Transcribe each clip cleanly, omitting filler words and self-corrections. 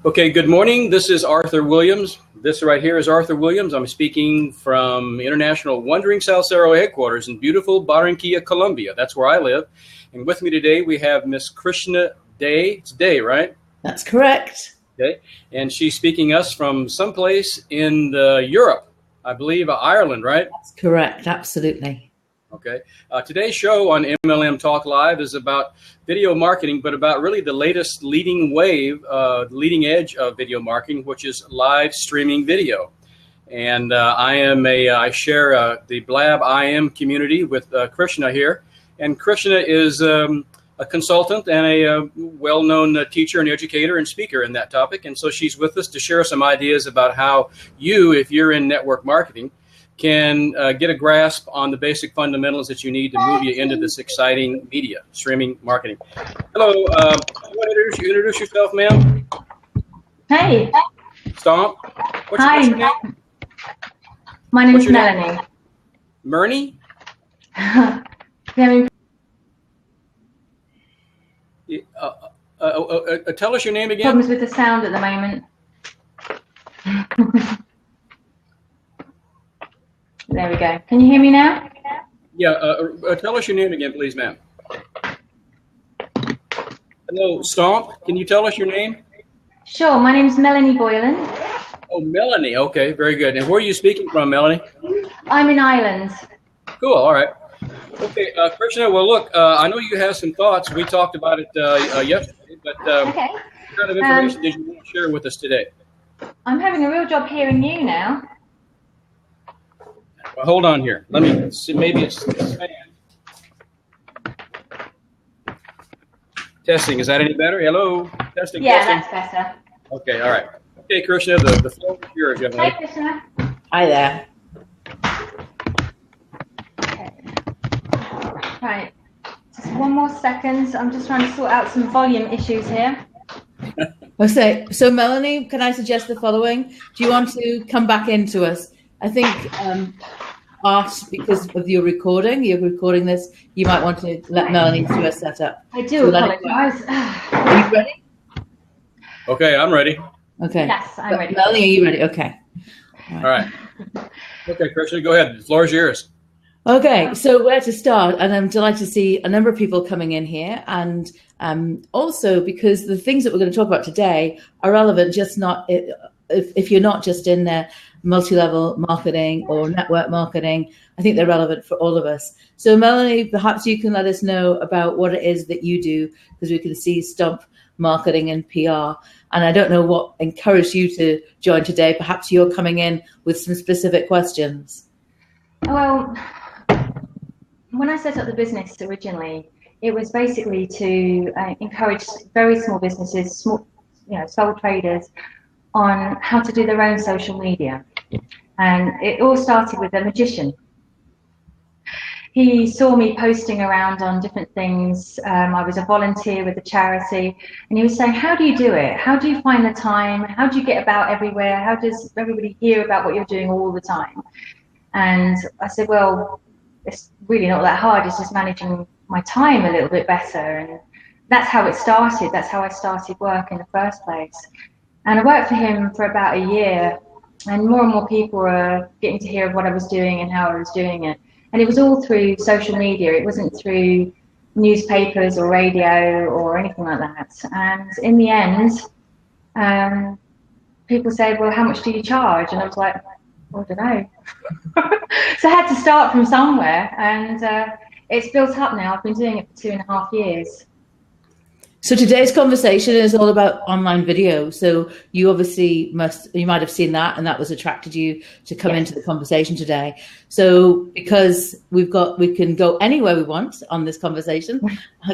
Okay, good morning. This is Arthur Williams. This right here is Arthur Williams. I'm speaking from International Wandering Salsero headquarters in beautiful Barranquilla, Colombia. That's where I live. And with me today, we have Miss Krishna Day. It's Day, right? That's correct. Okay. And she's speaking us from someplace in Europe, I believe Ireland, right? That's correct. Absolutely. Okay. Today's show on MLMTalkLive is about video marketing, but about really the latest leading wave, leading edge of video marketing, which is live streaming video. And I share the blab.im community with Krishna here. And Krishna is a consultant and a well-known teacher and educator and speaker in that topic. And so she's with us to share some ideas about how you, if you're in network marketing, can get a grasp on the basic fundamentals that you need to move you into this exciting media, streaming marketing. Hello, you want to introduce yourself, ma'am? Hey. Stomp. Hi. What's your name? My name is Melanie. Murney? Tell us your name again. Problems with the sound at the moment. There we go. Can you hear me now? Yeah. Tell us your name again, please, ma'am. Hello, Stomp. Can you tell us your name? Sure. My name is Melanie Boylan. Oh, Melanie. Okay, very good. And where are you speaking from, Melanie? I'm in Ireland. Cool. All right. Okay, Krishna. Well, look, I know you have some thoughts. We talked about it yesterday, but Okay. what kind of information did you want to share with us today? I'm having a real job hearing you now. Well, hold on here. Let me see. Maybe it's fan. Testing. Is that any better? Hello. Testing. Yeah, testing. that's better. Okay. All right. Okay, Krishna. The floor is yours, young lady. Hi, Krishna. Hi there. Okay. Right. Just one more second. I'm just trying to sort out some volume issues here. Okay. So Melanie, can I suggest the following? Do you want to come back into us? I think Art, because of you're recording this, you might want to let Melanie do a setup. I do apologize. Are you ready? Okay, I'm ready. Okay. Yes, I'm ready. Melanie, are you ready? Okay. All right. Okay, Krishna, go ahead. The floor is yours. Okay, so where to start? And I'm delighted to see a number of people coming in here, and also because the things that we're going to talk about today are relevant, just not if you're not just in there multi-level marketing or network marketing. I think they're relevant for all of us. So Melanie, perhaps you can let us know about what it is that you do, because we can see Stomp marketing and PR. And I don't know what encouraged you to join today. Perhaps you're coming in with some specific questions. Well, when I set up the business originally, it was basically to encourage very small businesses, small, sole traders, on how to do their own social media. And it all started with a magician. He saw me posting around on different things. I was a volunteer with a charity, and he was saying, how do you do it? How do you find the time? How do you get about everywhere? How does everybody hear about what you're doing all the time? And I said, well, it's really not that hard. It's just managing my time a little bit better. And that's how it started. That's how I started work in the first place. And I worked for him for about a year, and more people were getting to hear of what I was doing and how I was doing it. And it was all through social media. It wasn't through newspapers or radio or anything like that. And in the end, people said, well, how much do you charge? And I was like, I don't know. So I had to start from somewhere, and it's built up now. I've been doing it for 2.5 years. So today's conversation is all about online video. So you obviously you might have seen that, and that was attracted you to come into the conversation today. So because we can go anywhere we want on this conversation,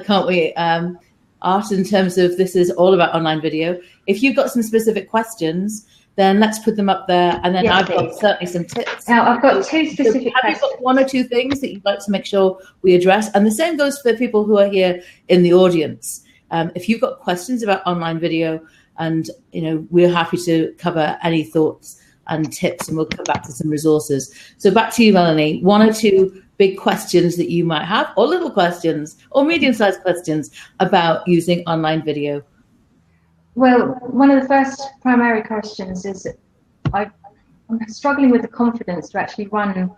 can't we? Art, in terms of this is all about online video. If you've got some specific questions, then let's put them up there. And then I've got certainly some tips. Now, I've got two specific questions. Have you got one or two things that you'd like to make sure we address? And the same goes for people who are here in the audience. If you've got questions about online video, and we're happy to cover any thoughts and tips, and we'll come back to some resources. So back to you, Melanie. One or two big questions that you might have, or little questions, or medium-sized questions about using online video. Well, one of the first primary questions is I'm struggling with the confidence to actually run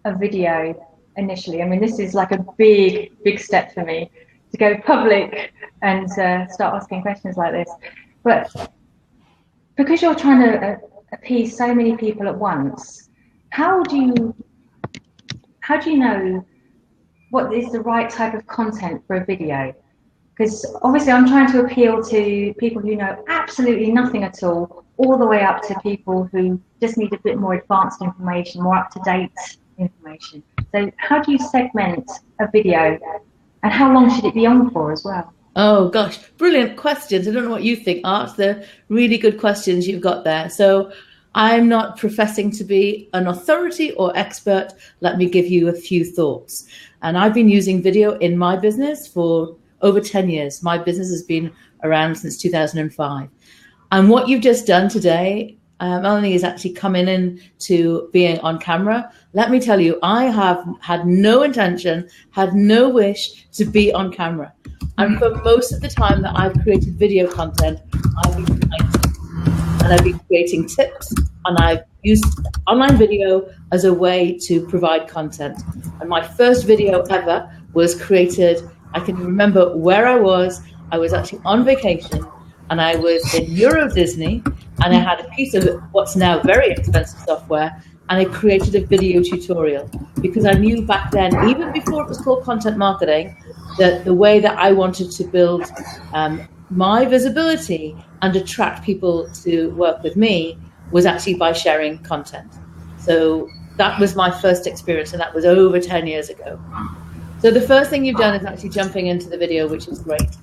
a video initially. I mean, this is like a big step for me to go public and start asking questions like this. But because you're trying to appease so many people at once, how do you know what is the right type of content for a video? Because obviously I'm trying to appeal to people who know absolutely nothing at all the way up to people who just need a bit more advanced information, more up-to-date information. So how do you segment a video, and how long should it be on for as well? Oh gosh, brilliant questions. I don't know what you think, Art. They're really good questions you've got there. So I'm not professing to be an authority or expert. Let me give you a few thoughts. And I've been using video in my business for over 10 years. My business has been around since 2005. And what you've just done today, Melanie, is actually coming in to being on camera. Let me tell you, I have had no intention, had no wish to be on camera. And for most of the time that I've created video content, I've been writing, and I've been creating tips, and I've used online video as a way to provide content. And my first video ever was created, I can remember where I was actually on vacation, and I was in Euro Disney, and I had a piece of what's now very expensive software, and I created a video tutorial because I knew back then, even before it was called content marketing, that the way that I wanted to build my visibility and attract people to work with me was actually by sharing content. So that was my first experience, and that was over 10 years ago. So the first thing you've done is actually jumping into the video, which is great.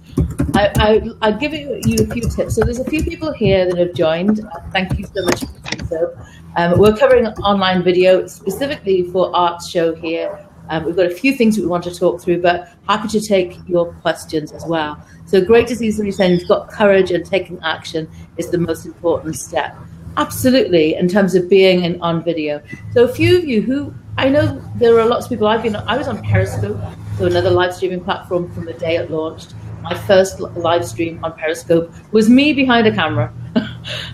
I'll give you a few tips. So there's a few people here that have joined. Thank you so much for doing so. We're covering online video specifically for Art's show here. We've got a few things that we want to talk through, but happy to take your questions as well. So great to see somebody saying you've got courage and taking action is the most important step. Absolutely, in terms of being on video. So a few of you who, I know there are lots of people, I was on Periscope, so another live streaming platform from the day it launched. My first live stream on Periscope was me behind a camera.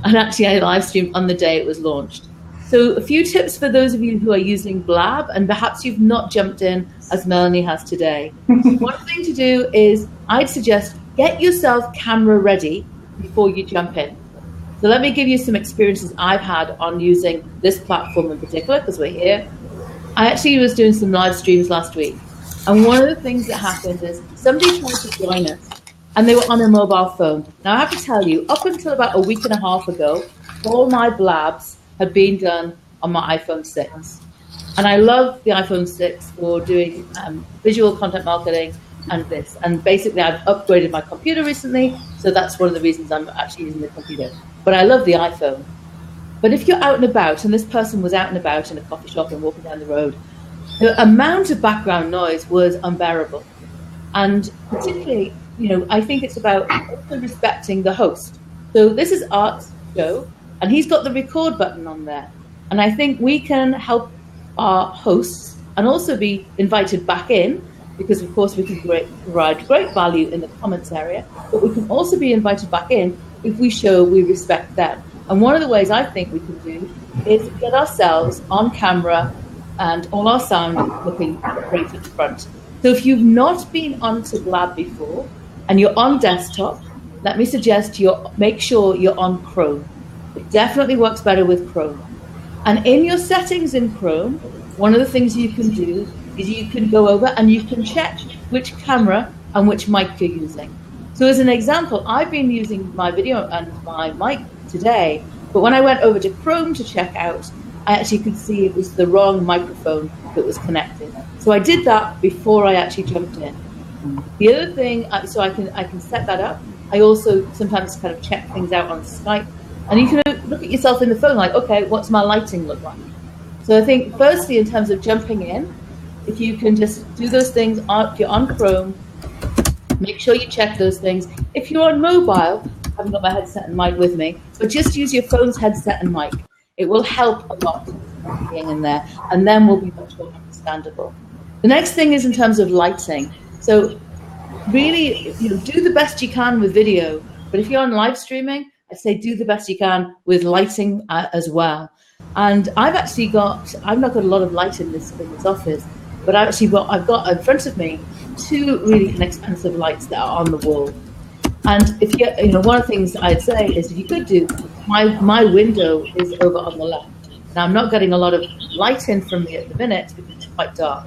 And actually I live streamed on the day it was launched. So a few tips for those of you who are using Blab, and perhaps you've not jumped in as Melanie has today. One thing to do is I'd suggest get yourself camera ready before you jump in. So let me give you some experiences I've had on using this platform in particular, because we're here. I actually was doing some live streams last week. And one of the things that happened is somebody tried to join us and they were on a mobile phone. Now I have to tell you, up until about a week and a half ago, all my blabs had been done on my iPhone 6. And I love the iPhone 6 for doing visual content marketing and this. And basically I've upgraded my computer recently, so that's one of the reasons I'm actually using the computer. But I love the iPhone. But if you're out and about, and this person was out and about in a coffee shop and walking down the road, the amount of background noise was unbearable. And particularly, I think it's about also respecting the host. So this is Art's show, and he's got the record button on there. And I think we can help our hosts and also be invited back in, because of course we can provide great value in the comments area, but we can also be invited back in if we show we respect them. And one of the ways I think we can do is get ourselves on camera and all our sound looking great at the front. So if you've not been onto Blab before and you're on desktop, let me suggest make sure you're on Chrome. It definitely works better with Chrome. And in your settings in Chrome, one of the things you can do is you can go over and you can check which camera and which mic you're using. So as an example, I've been using my video and my mic today, but when I went over to Chrome to check out, I actually could see it was the wrong microphone that was connected. So I did that before I actually jumped in. The other thing, so I can set that up. I also sometimes kind of check things out on Skype, and you can look at yourself in the phone like, okay, what's my lighting look like? So I think firstly, in terms of jumping in, if you can just do those things, if you're on Chrome, make sure you check those things. If you're on mobile, I haven't got my headset and mic with me, but just use your phone's headset and mic. It will help a lot being in there, and then we'll be much more understandable. The next thing is in terms of lighting. So really, do the best you can with video, But if you're on live streaming, I'd say do the best you can with lighting as well. And I've not got a lot of light in this office, but I've got in front of me 2 really inexpensive lights that are on the wall. And if one of the things I'd say is, if you could do, my window is over on the left. Now, I'm not getting a lot of light in from me at the minute because it's quite dark.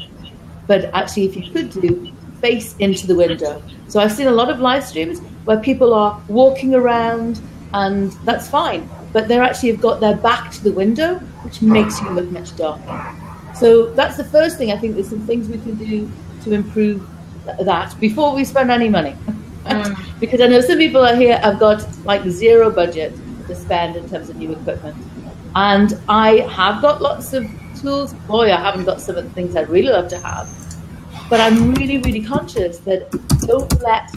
But actually, if you could do, face into the window. So I've seen a lot of live streams where people are walking around, and that's fine. But they actually have got their back to the window, which makes you look much darker. So that's the first thing. I think there's some things we can do to improve that before we spend any money. Because I know some people are here have got like 0 budget to spend in terms of new equipment. And I have got lots of tools. Boy, I haven't got some of the things I'd really love to have. But I'm really, really conscious that don't let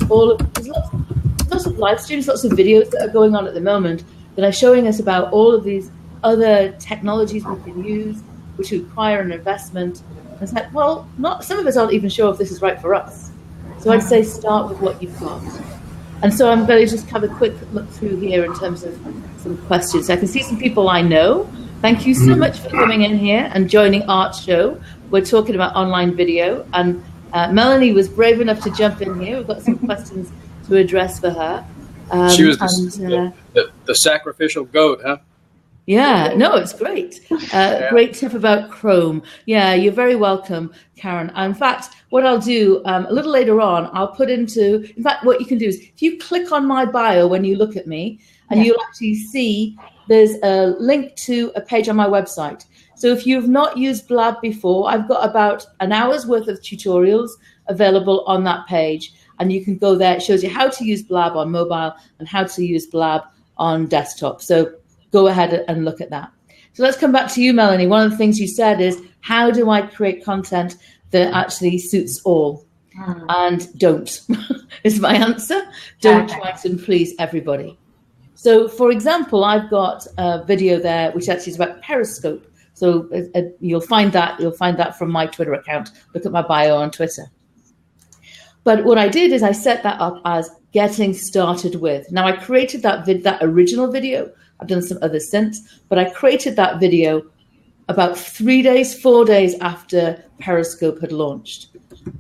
there's lots of live streams, lots of videos that are going on at the moment that are showing us about all of these other technologies we can use, which require an investment. And it's like, well, some of us aren't even sure if this is right for us. So I'd say start with what you've got. And so I'm going to just have a quick look through here in terms of some questions. I can see some people I know. Thank you so much for coming in here and joining Art's show. We're talking about online video. And Melanie was brave enough to jump in here. We've got some questions to address for her. She was the sacrificial goat, huh? Yeah, no, it's great. Great tip about Chrome. Yeah, you're very welcome, Karen. In fact, what I'll do a little later on, I'll put in fact, what you can do is if you click on my bio when you look at me, and you'll actually see there's a link to a page on my website. So if you've not used Blab before, I've got about an hour's worth of tutorials available on that page. And you can go there. It shows you how to use Blab on mobile and how to use Blab on desktop. So go ahead and look at that. So let's come back to you, Melanie. One of the things you said is, how do I create content that actually suits all? And don't is my answer. Don't try to please everybody. So, for example, I've got a video there which actually is about Periscope. So you'll find that from my Twitter account. Look at my bio on Twitter. But what I did is I set that up as getting started with. Now I created that original video. I've done some others since, but I created that video about 4 days after Periscope had launched.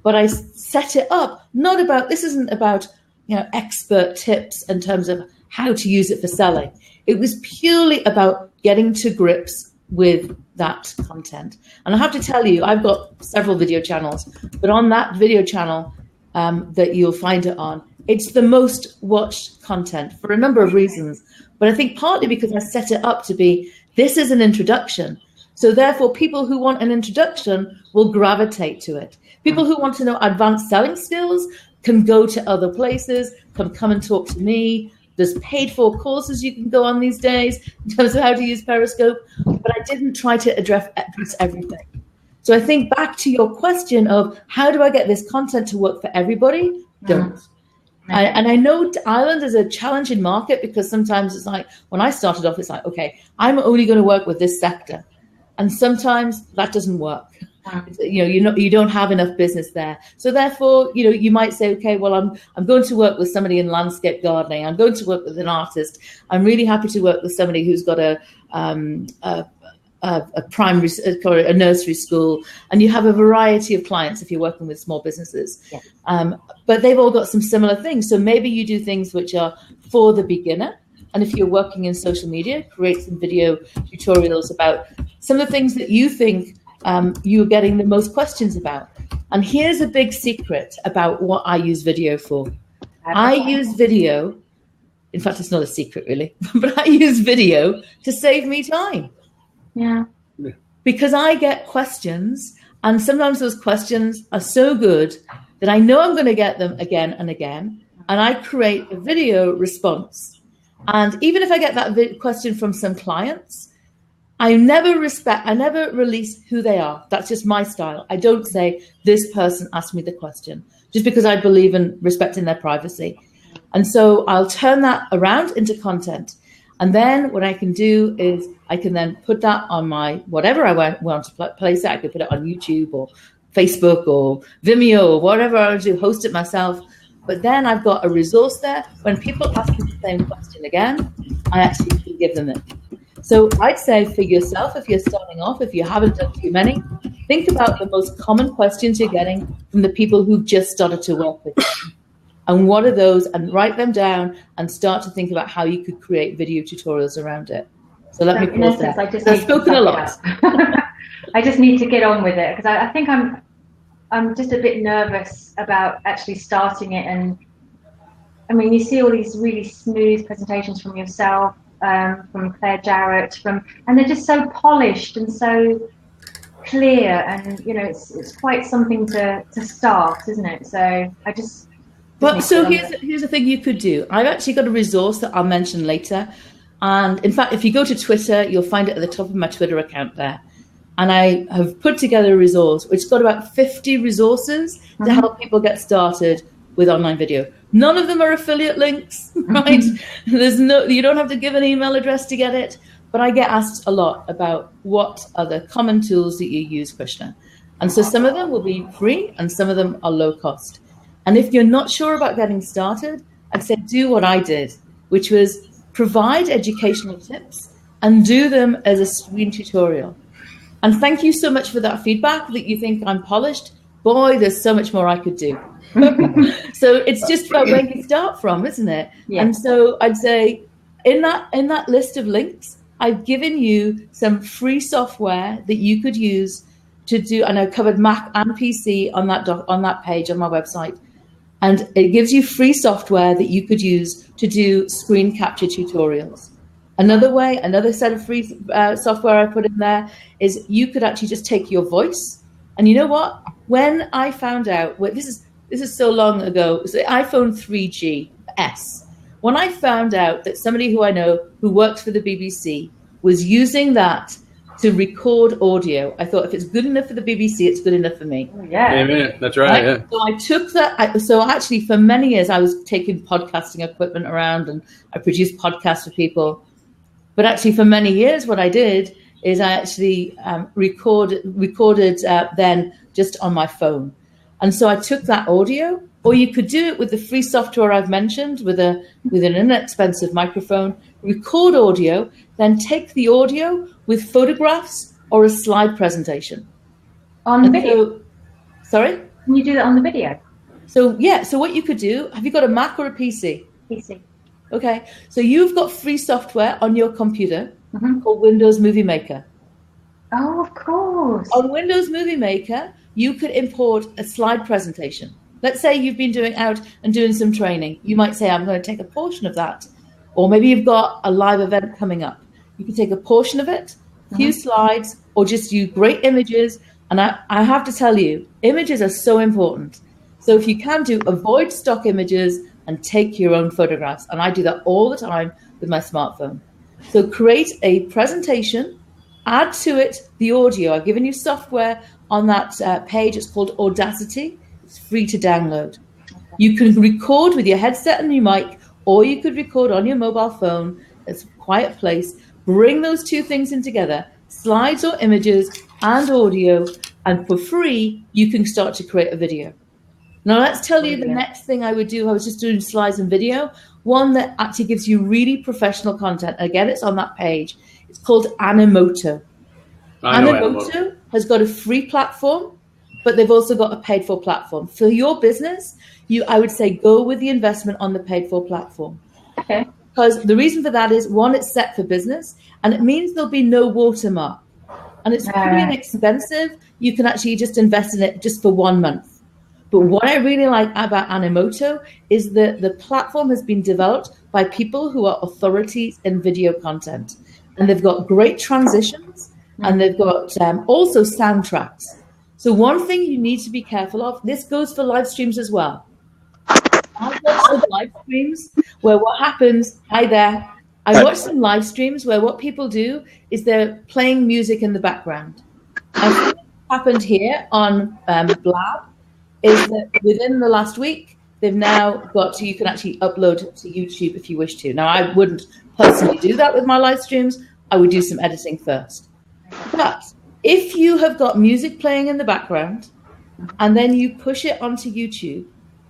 But I set it up this isn't about expert tips in terms of how to use it for selling. It was purely about getting to grips with that content. And I have to tell you, I've got several video channels, but on that video channel that you'll find it on, it's the most watched content for a number of reasons. But I think partly because I set it up to be, this is an introduction. So therefore, people who want an introduction will gravitate to it. People who want to know advanced selling skills can go to other places, come and talk to me. There's paid for courses you can go on these days in terms of how to use Periscope. But I didn't try to address everything. So I think back to your question of how do I get this content to work for everybody? Don't. And I know Ireland is a challenging market because sometimes it's like, when I started off, it's like, okay, I'm only going to work with this sector. And sometimes that doesn't work. You don't have enough business there. So therefore, you might say, okay, well, I'm going to work with somebody in landscape gardening. I'm going to work with an artist. I'm really happy to work with somebody who's got a primary, a nursery school, and you have a variety of clients if you're working with small businesses. Yeah. But they've all got some similar things. So maybe you do things which are for the beginner. And if you're working in social media, create some video tutorials about some of the things that you think you're getting the most questions about. And here's a big secret about what I use video for. I use video. In fact, it's not a secret really, but I use video to save me time. Yeah. Because I get questions, and sometimes those questions are so good that I know I'm going to get them again and again, and I create a video response. And even if I get that question from some clients, I never release who they are. That's just my style. I don't say this person asked me the question, just because I believe in respecting their privacy. And so I'll turn that around into content. And then what I can do is I can then put that on my, whatever I want to place it. I could put it on YouTube or Facebook or Vimeo or whatever I want to do, host it myself. But then I've got a resource there. When people ask me the same question again, I actually can give them it. So I'd say for yourself, if you're starting off, if you haven't done too many, think about the most common questions you're getting from the people who've just started to work with you. And what are those? And write them down and start to think about how you could create video tutorials around it. So let me pause there. I've spoken a lot. I just need to get on with it because I think I'm just a bit nervous about actually starting it. And I mean, you see all these really smooth presentations from yourself, from Claire Jarrett, and they're just so polished and so clear. And you know, it's quite something to start, isn't it? So I just. But so here's the thing you could do. I've actually got a resource that I'll mention later. And in fact, if you go to Twitter, you'll find it at the top of my Twitter account there. And I have put together a resource which has got about 50 resources to help people get started with online video. None of them are affiliate links, right? You don't have to give an email address to get it. But I get asked a lot about what are the common tools that you use, Krishna. And so some of them will be free and some of them are low cost. And if you're not sure about getting started, I'd say do what I did, which was provide educational tips and do them as a screen tutorial. And thank you so much for that feedback that you think I'm polished. Boy, there's so much more I could do. So it's just about where you start from, isn't it? Yeah. And so I'd say in that list of links, I've given you some free software that you could use to do, and I covered Mac and PC on that page on my website. And it gives you free software that you could use to do screen capture tutorials. Another set of free software I put in there is you could actually just take your voice. And you know what? When I found out, this is so long ago, it was the iPhone 3GS. When I found out that somebody who I know who worked for the BBC was using that to record audio, I thought if it's good enough for the BBC, it's good enough for me. Yeah, amen. That's right. Yeah. So I took that. So actually, for many years, I was taking podcasting equipment around, and I produced podcasts for people. But actually, for many years, what I did is I actually recorded then just on my phone. And so I took that audio, or you could do it with the free software I've mentioned, with an inexpensive microphone, record audio, then take the audio with photographs or a slide presentation. On the video? Sorry? Can you do that on the video? So, yeah. So what you could do, have you got a Mac or a PC? PC. Okay. So you've got free software on your computer called Windows Movie Maker. Oh, of course. On Windows Movie Maker, you could import a slide presentation. Let's say you've been doing some training. You might say, I'm going to take a portion of that. Or maybe you've got a live event coming up. You can take a portion of it, a few slides, or just use great images. And I have to tell you, images are so important. So if you can avoid stock images and take your own photographs. And I do that all the time with my smartphone. So create a presentation, add to it the audio. I've given you software on that page. It's called Audacity. It's free to download. You can record with your headset and your mic, or you could record on your mobile phone. It's a quiet place. Bring those two things in together, slides or images and audio, and for free, you can start to create a video. Now, let's tell you the next thing I would do. I was just doing slides and video. One that actually gives you really professional content. Again, it's on that page. It's called Animoto. Animoto has got a free platform, but they've also got a paid-for platform. For your business, I would say go with the investment on the paid-for platform. Okay. Because the reason for that is, one, it's set for business, and it means there'll be no watermark. And it's pretty inexpensive. You can actually just invest in it just for 1 month. But what I really like about Animoto is that the platform has been developed by people who are authorities in video content. And they've got great transitions, and they've got also soundtracks. So one thing you need to be careful of, this goes for live streams as well. I've watched some live streams where what happens, hi there, I watched some live streams where what people do is they're playing music in the background. And what happened here on Blab is that within the last week, they've now you can actually upload to YouTube if you wish to. Now, I wouldn't personally do that with my live streams. I would do some editing first. But if you have got music playing in the background and then you push it onto YouTube,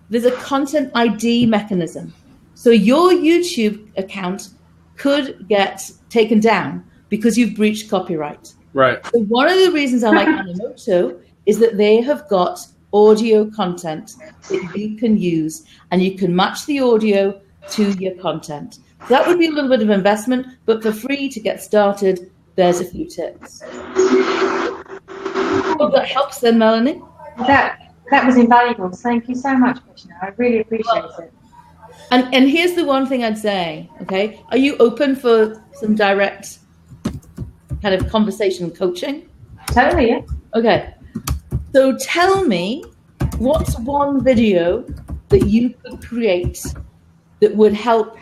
there's a content ID mechanism. So your YouTube account could get taken down because you've breached copyright. Right. So one of the reasons I like Animoto is that they have got audio content that you can use, and you can match the audio to your content. So that would be a little bit of investment, but for free to get started, there's a few tips. Hope that helps then, Melanie. That was invaluable. Thank you so much, Krishna. I really appreciate it. And here's the one thing I'd say, okay? Are you open for some direct kind of conversation coaching? Totally, yeah. Okay. So tell me, what's one video that you could create that would help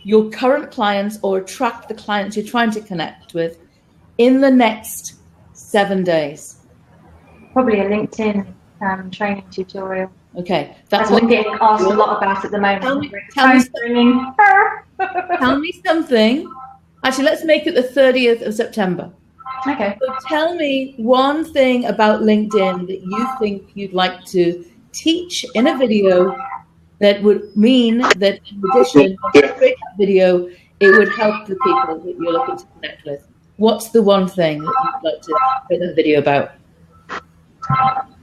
your current clients or attract the clients you're trying to connect with in the next 7 days? Probably a LinkedIn training tutorial. Okay. That's what I'm getting asked a lot about at the moment. Tell me something. Actually, let's make it the 30th of September. Okay. So tell me one thing about LinkedIn that you think you'd like to teach in a video that would mean that in addition to create that video, it would help the people that you're looking to connect with. What's the one thing that you'd like to create a video about?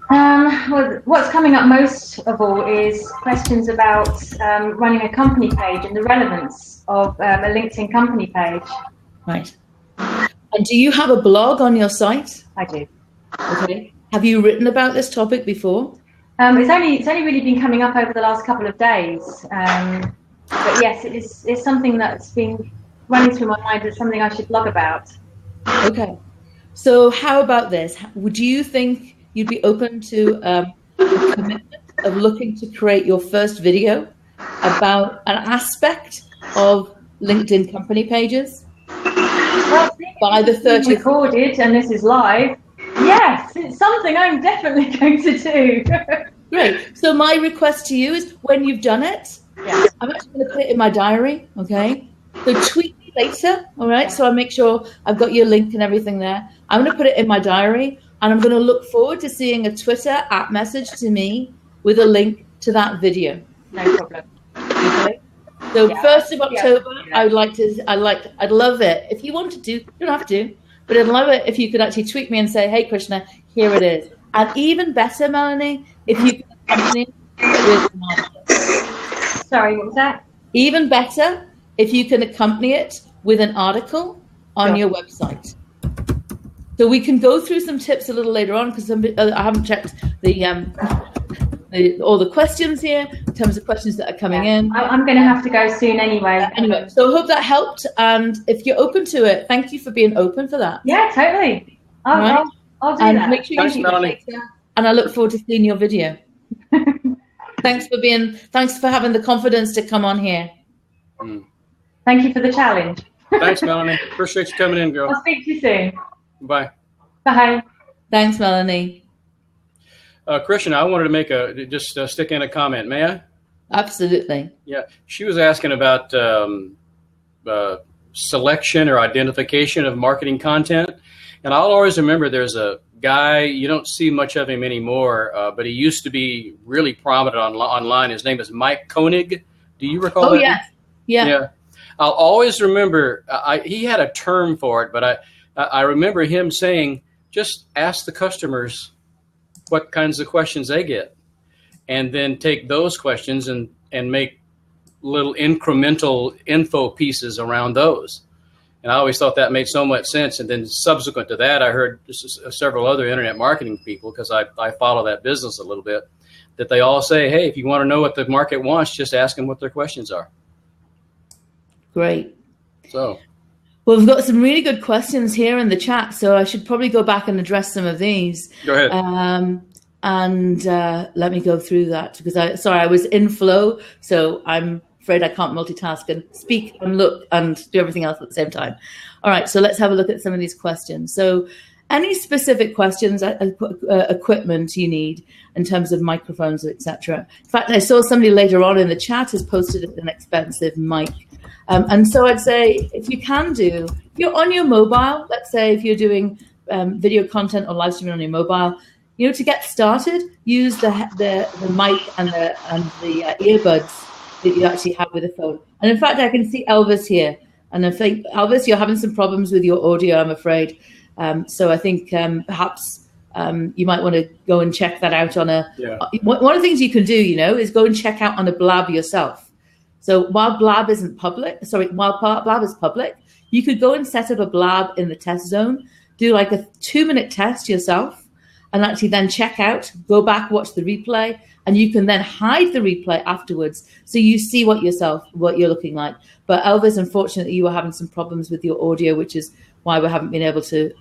Well, what's coming up most of all is questions about running a company page and the relevance of a LinkedIn company page. Right. And do you have a blog on your site? I do. Okay. Have you written about this topic before? It's only really been coming up over the last couple of days. But yes, it's something that's been running through my mind. It's something I should blog about. Okay. So how about this? Would you think you'd be open to a commitment of looking to create your first video about an aspect of LinkedIn company pages? Well, by the 30th. Recorded, and this is live. Yes, it's something I'm definitely going to do. Great. So my request to you is when you've done it, yeah. I'm actually going to put it in my diary, okay? So tweet me later, all right? So I'll make sure I've got your link and everything there. I'm going to put it in my diary, and I'm going to look forward to seeing a Twitter @message to me with a link to that video. No problem. Okay? So 1st of October, I'd love it. If you wanted to, you don't have to, but I'd love it if you could actually tweet me and say, hey, Krishna, here it is. And even better, Melanie, if you could accompany it with an article. Sorry, what was that? Even better, if you can accompany it with an article on your website. So we can go through some tips a little later on, because I haven't checked all the questions here in terms of questions that are coming in. I'm going to have to go soon anyway. Anyway, so I hope that helped. And if you're open to it, thank you for being open for that. Yeah, totally. I'll do and that. Make sure Thanks, you Melanie. And I look forward to seeing your video. Thanks for having the confidence to come on here. Thank you for the challenge. Thanks, Melanie. Appreciate you coming in, girl. I'll speak to you soon. Bye. Bye. Thanks, Melanie. Krishna, I wanted to just stick in a comment. May I? Absolutely. Yeah. She was asking about selection or identification of marketing content. And I'll always remember there's a guy, you don't see much of him anymore, but he used to be really prominent online. His name is Mike Koenig. Do you recall that? Yes. Yeah. I'll always remember, he had a term for it, but I remember him saying, just ask the customers what kinds of questions they get, and then take those questions and make little incremental info pieces around those. And I always thought that made so much sense. And then subsequent to that, I heard several other internet marketing people, because I follow that business a little bit, that they all say, hey, if you want to know what the market wants, just ask them what their questions are. Great. So, well, we've got some really good questions here in the chat, so I should probably go back and address some of these. Go ahead. And let me go through that, because I was in flow, so I'm afraid I can't multitask and speak and look and do everything else at the same time. All right, so let's have a look at some of these questions. So any specific questions, equipment you need in terms of microphones, etc. In fact, I saw somebody later on in the chat has posted an expensive mic. And so I'd say, if you're on your mobile, let's say if you're doing video content or live streaming on your mobile, To get started, use the mic and the earbuds that you actually have with the phone. And in fact, I can see Elvis here. And I think, Elvis, you're having some problems with your audio, I'm afraid. So I think perhaps you might want to go and check that out on a... Yeah. One of the things you can do, is go and check out on a Blab yourself. So while Blab is public, you could go and set up a Blab in the test zone, do like a 2-minute test yourself, and actually then check out, go back, watch the replay, and you can then hide the replay afterwards so you see what you're looking like. But Elvis, unfortunately, you were having some problems with your audio, which is why we haven't been able to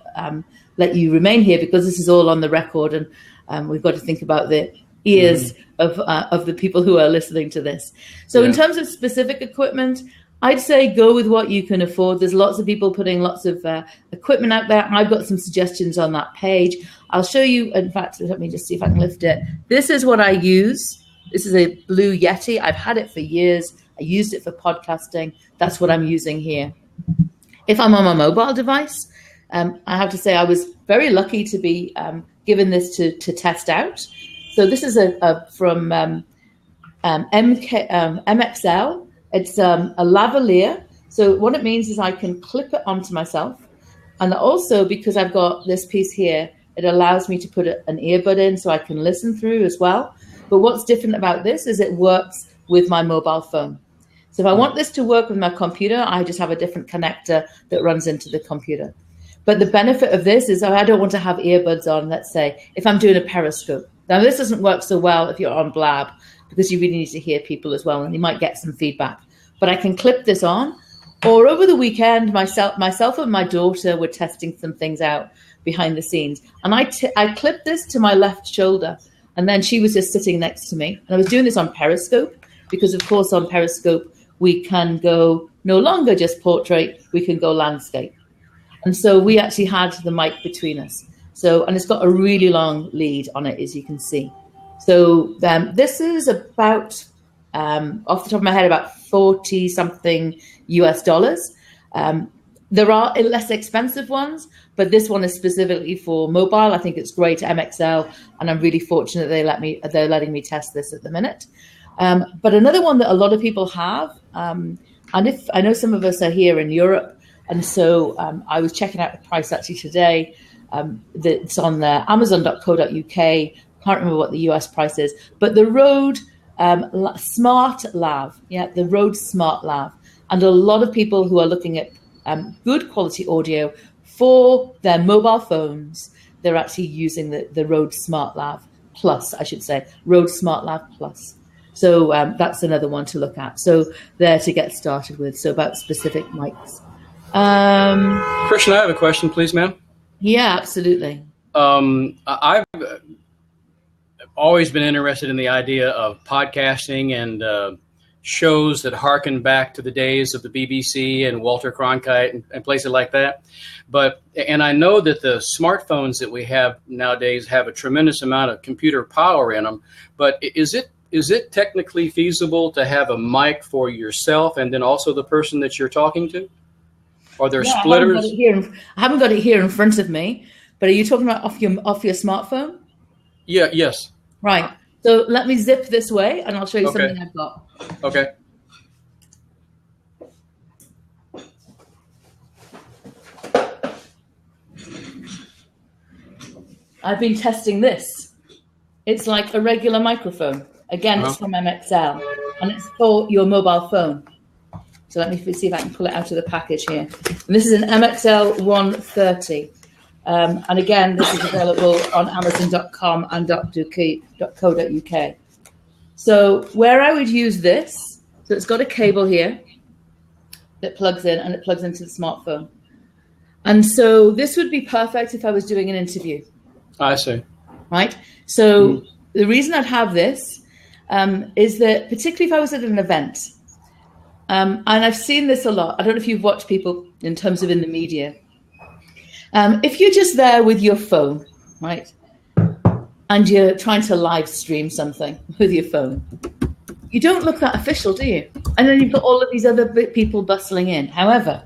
let you remain here, because this is all on the record, and we've got to think about the ears of the people who are listening to this. So in terms of specific equipment, I'd say go with what you can afford. There's lots of people putting lots of equipment out there. I've got some suggestions on that page. I'll show you. In fact, let me just see if I can lift it. This is what I use. This is a Blue Yeti. I've had it for years. I used it for podcasting. That's what I'm using here. If I'm on my mobile device, I have to say I was very lucky to be given this to test out. So this is from MXL. It's a lavalier. So what it means is I can clip it onto myself. And also, because I've got this piece here, it allows me to put an earbud in so I can listen through as well. But what's different about this is it works with my mobile phone. So if I want this to work with my computer, I just have a different connector that runs into the computer. But the benefit of this is I don't want to have earbuds on, let's say, if I'm doing a Periscope. Now, this doesn't work so well if you're on Blab, because you really need to hear people as well, and you might get some feedback. But I can clip this on, or over the weekend, myself and my daughter were testing some things out behind the scenes. And I clipped this to my left shoulder, and then she was just sitting next to me. And I was doing this on Periscope, because, of course, on Periscope, we can go no longer just portrait, we can go landscape. And so we actually had the mic between us. And it's got a really long lead on it, as you can see. So this is about, off the top of my head, about 40 something US dollars. There are less expensive ones, but this one is specifically for mobile. I think it's great, MXL, and I'm really fortunate they're letting me test this at the minute. But another one that a lot of people have, and if I know some of us are here in Europe, and so I was checking out the price actually today. It's on Amazon.co.uk. Can't remember what the US price is, but the Rode Smart Lav, the Rode Smart Lav, and a lot of people who are looking at good quality audio for their mobile phones, they're actually using the Rode Smart Lav Plus, I should say, Rode Smart Lav Plus. So that's another one to look at. So there to get started with. So about specific mics. Krishna, I have a question, please, ma'am. Yeah, absolutely. I've always been interested in the idea of podcasting and shows that harken back to the days of the BBC and Walter Cronkite and places like that. And I know that the smartphones that we have nowadays have a tremendous amount of computer power in them. But is it technically feasible to have a mic for yourself and then also the person that you're talking to? Are there splitters? I haven't got it here in front of me, but are you talking about off your smartphone? Yeah. Yes. Right. So let me zip this way, and I'll show you something I've got. Okay. I've been testing this. It's like a regular microphone. Again, It's from MXL, and it's for your mobile phone. So let me see if I can pull it out of the package here. And this is an MXL 130. And again, this is available on Amazon.com and .co.uk. So where I would use this, so it's got a cable here that plugs in, and it plugs into the smartphone. And so this would be perfect if I was doing an interview. I see. Right? So the reason I'd have this is that particularly if I was at an event, and I've seen this a lot. I don't know if you've watched people in terms of in the media. If you're just there with your phone, right, and you're trying to live stream something with your phone, you don't look that official, do you? And then you've got all of these other people bustling in. However,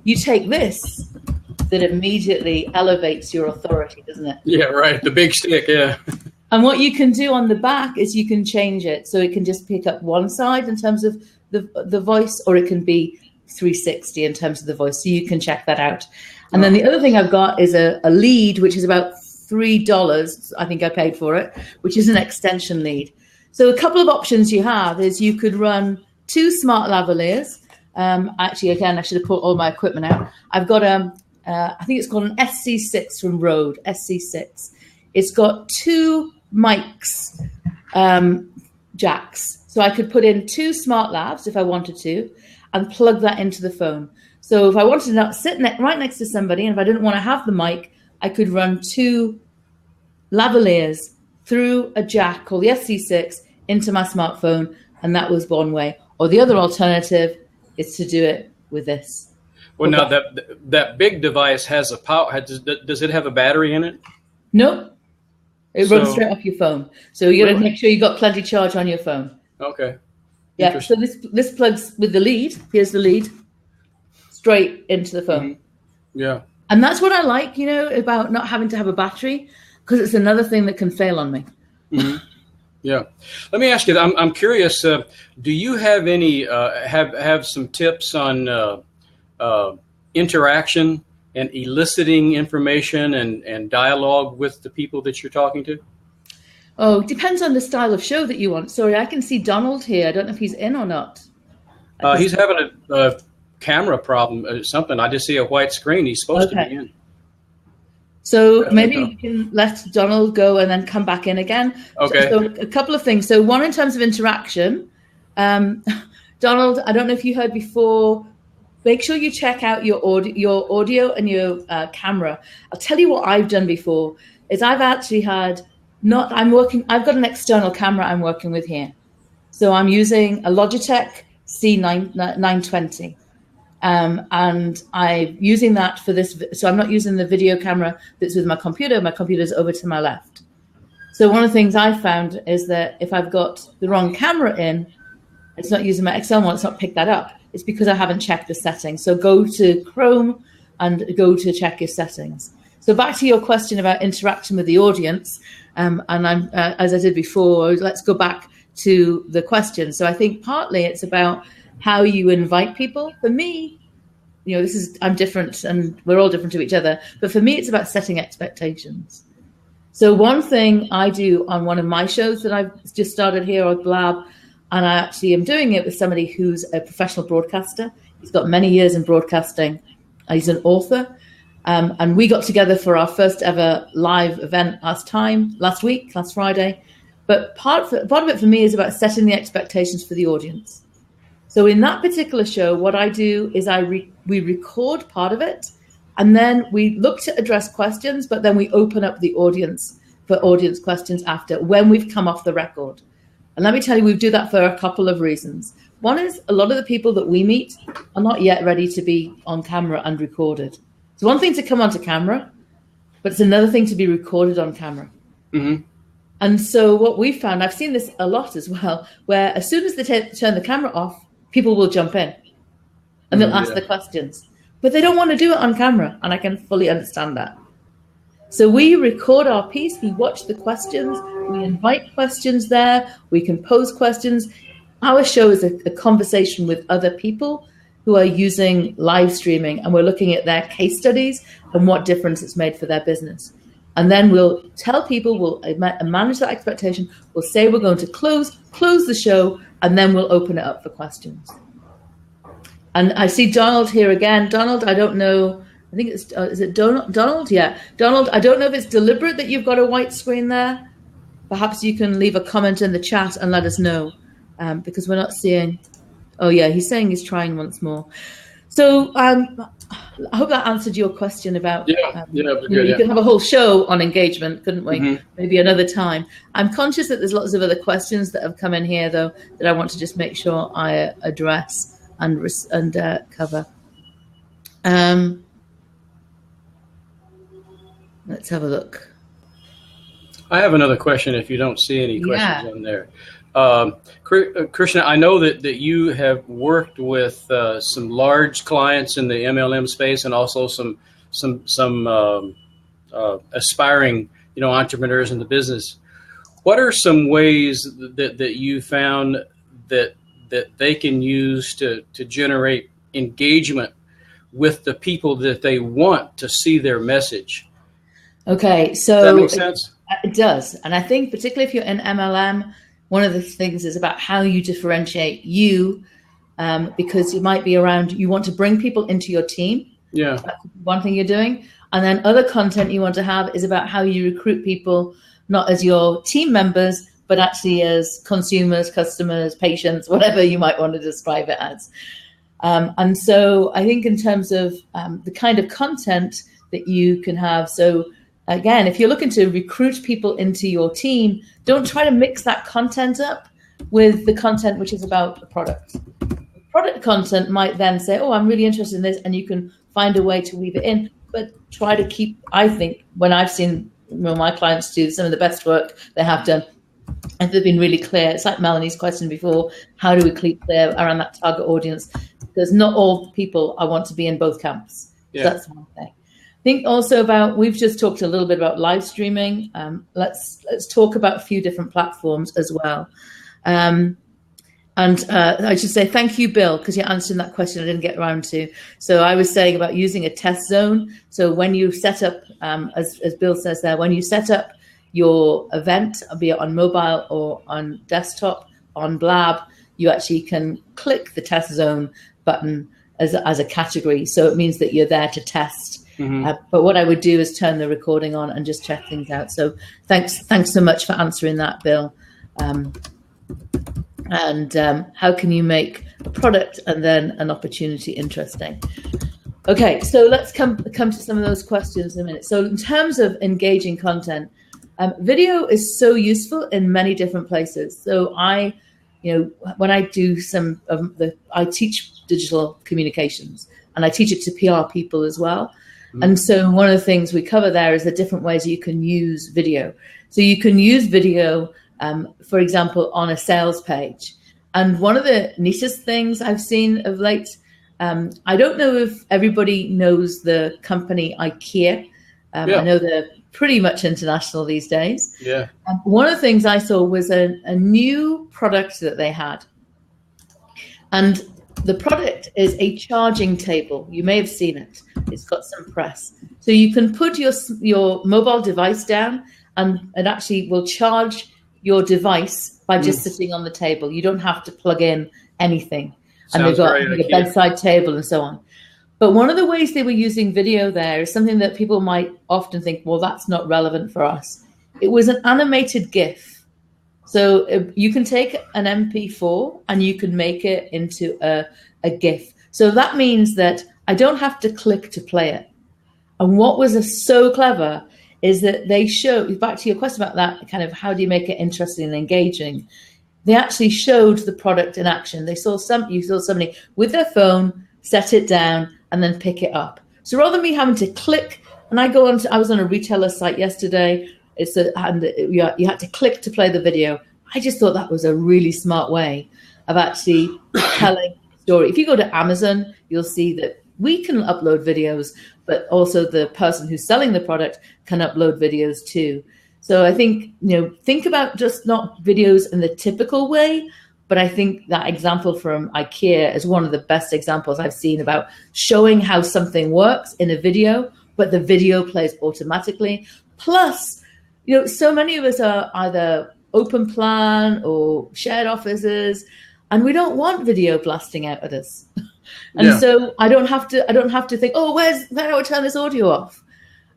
you take this that immediately elevates your authority, doesn't it? Yeah, right. The big stick, yeah. And what you can do on the back is you can change it. So it can just pick up one side in terms of the voice, or it can be 360 in terms of the voice. So you can check that out. And then the other thing I've got is a lead, which is about $3. I think I paid for it, which is an extension lead. So a couple of options you have is you could run 2 smart lavaliers. Actually, again, I should have put all my equipment out. I've got I think it's called an SC6 from Rode, SC6. It's got 2 mics, jacks. So I could put in 2 smart lavs if I wanted to and plug that into the phone. So if I wanted to sit right next to somebody and if I didn't want to have the mic, I could run 2 lavaliers through a jack called the SC6 into my smartphone, and that was one way. Or the other alternative is to do it with this. Well, now that big device has a power. Does it have a battery in it? Nope. It runs straight off your phone. So you got to make sure you got plenty charge on your phone. Okay. Yeah. So this plugs with the lead. Here's the lead. Straight into the phone. Mm-hmm. Yeah. And that's what I like, about not having to have a battery, because it's another thing that can fail on me. Mm-hmm. Yeah. Let me ask you, I'm curious, do you have any, have some tips on interaction and eliciting information and dialogue with the people that you're talking to? Oh, it depends on the style of show that you want. Sorry, I can see Donald here. I don't know if he's in or not. He's having a camera problem or something. I just see a white screen. He's supposed to be in. So maybe you can let Donald go and then come back in again. Okay. So a couple of things. So one, in terms of interaction, Donald, I don't know if you heard before, make sure you check out your audio and your camera. I'll tell you what I've done before is I've actually had I've got an external camera I'm working with here. So I'm using a Logitech C920. And I'm using that for this. So I'm not using the video camera that's with my computer. My computer's over to my left. So one of the things I found is that if I've got the wrong camera in, it's not using my Excel one, it's not picked that up. It's because I haven't checked the settings. So go to Chrome and go to check your settings. So back to your question about interaction with the audience. And I'm, as I did before, let's go back to the question. So I think partly it's about how you invite people. For me, I'm different and we're all different to each other. But for me, it's about setting expectations. So one thing I do on one of my shows that I've just started here on Blab, and I actually am doing it with somebody who's a professional broadcaster. He's got many years in broadcasting. He's an author. And we got together for our first ever live event last Friday. But part of it for me is about setting the expectations for the audience. So in that particular show, what I do is we record part of it, and then we look to address questions, but then we open up the audience for audience questions after, when we've come off the record. And let me tell you, we do that for a couple of reasons. One is a lot of the people that we meet are not yet ready to be on camera and recorded. It's one thing to come onto camera, but it's another thing to be recorded on camera. Mm-hmm. And so what we found, I've seen this a lot as well, where as soon as they turn the camera off, people will jump in and they'll ask the questions, but they don't want to do it on camera. And I can fully understand that. So we record our piece, we watch the questions, we invite questions there, we can pose questions. Our show is a conversation with other people who are using live streaming, and we're looking at their case studies and what difference it's made for their business. And then we'll tell people, we'll manage that expectation. We'll say we're going to close the show, and then we'll open it up for questions. And I see Donald here again. Donald, I don't know. I think it's, is it Donald? Yeah. Donald, I don't know if it's deliberate that you've got a white screen there. Perhaps you can leave a comment in the chat and let us know, because we're not seeing. Oh, yeah, he's saying he's trying once more. So I hope that answered your question about, you could have a whole show on engagement, couldn't we? Mm-hmm. Maybe another time. I'm conscious that there's lots of other questions that have come in here, though, that I want to just make sure I address and cover. Let's have a look. I have another question if you don't see any questions on there. Krishna, I know that you have worked with some large clients in the MLM space and also some aspiring, entrepreneurs in the business. What are some ways that you found that they can use to generate engagement with the people that they want to see their message? Okay, so does that make sense? It does. And I think particularly if you're in MLM, one of the things is about how you differentiate you, because you might be around, you want to bring people into your team. Yeah. That's one thing you're doing. And then other content you want to have is about how you recruit people, not as your team members, but actually as consumers, customers, patients, whatever you might want to describe it as. And so I think in terms of the kind of content that you can have, so again, if you're looking to recruit people into your team, don't try to mix that content up with the content which is about the product. Product content might then say, oh, I'm really interested in this, and you can find a way to weave it in, but try to keep, I think, when I've seen my clients do some of the best work they have done, and they've been really clear. It's like Melanie's question before, how do we keep clear around that target audience? Because not all people I want to be in both camps. Yeah. So that's one thing. I think also about, we've just talked a little bit about live streaming. Let's talk about a few different platforms as well. And I should say thank you, Bill, because you're answering that question I didn't get around to. So I was saying about using a test zone. So when you set up, as Bill says there, when you set up your event, be it on mobile or on desktop, on Blab, you actually can click the test zone button as a category. So it means that you're there to test. Mm-hmm. But what I would do is turn the recording on and just check things out. So thanks so much for answering that, Bill. And how can you make a product and then an opportunity interesting? Okay, so let's come to some of those questions in a minute. So in terms of engaging content, video is so useful in many different places. So when I do I teach digital communications, and I teach it to PR people as well. Mm-hmm. And so one of the things we cover there is the different ways you can use video. So you can use video, for example, on a sales page. And one of the neatest things I've seen of late, I don't know if everybody knows the company IKEA. I know they're pretty much international these days. Yeah. One of the things I saw was a new product that they had. And the product is a charging table. You may have seen it. It's got some press. So you can put your mobile device down, and it actually will charge your device by just sitting on the table. You don't have to plug in anything. And they've got a bedside table and so on. But one of the ways they were using video there is something that people might often think, well, that's not relevant for us. It was an animated GIF. So you can take an MP4 and you can make it into a GIF. So that means that I don't have to click to play it. And what was so clever is that they show, back to your question about that, kind of how do you make it interesting and engaging? They actually showed the product in action. You saw somebody with their phone, set it down, and then pick it up. So rather than me having to click, and I was on a retailer site yesterday, you had to click to play the video. I just thought that was a really smart way of actually telling a story. If you go to Amazon, you'll see that we can upload videos, but also the person who's selling the product can upload videos too. So I think, think about just not videos in the typical way, but I think that example from IKEA is one of the best examples I've seen about showing how something works in a video, but the video plays automatically. Plus, so many of us are either open plan or shared offices, and we don't want video blasting out at us. And so I don't have to think, oh, where do I turn this audio off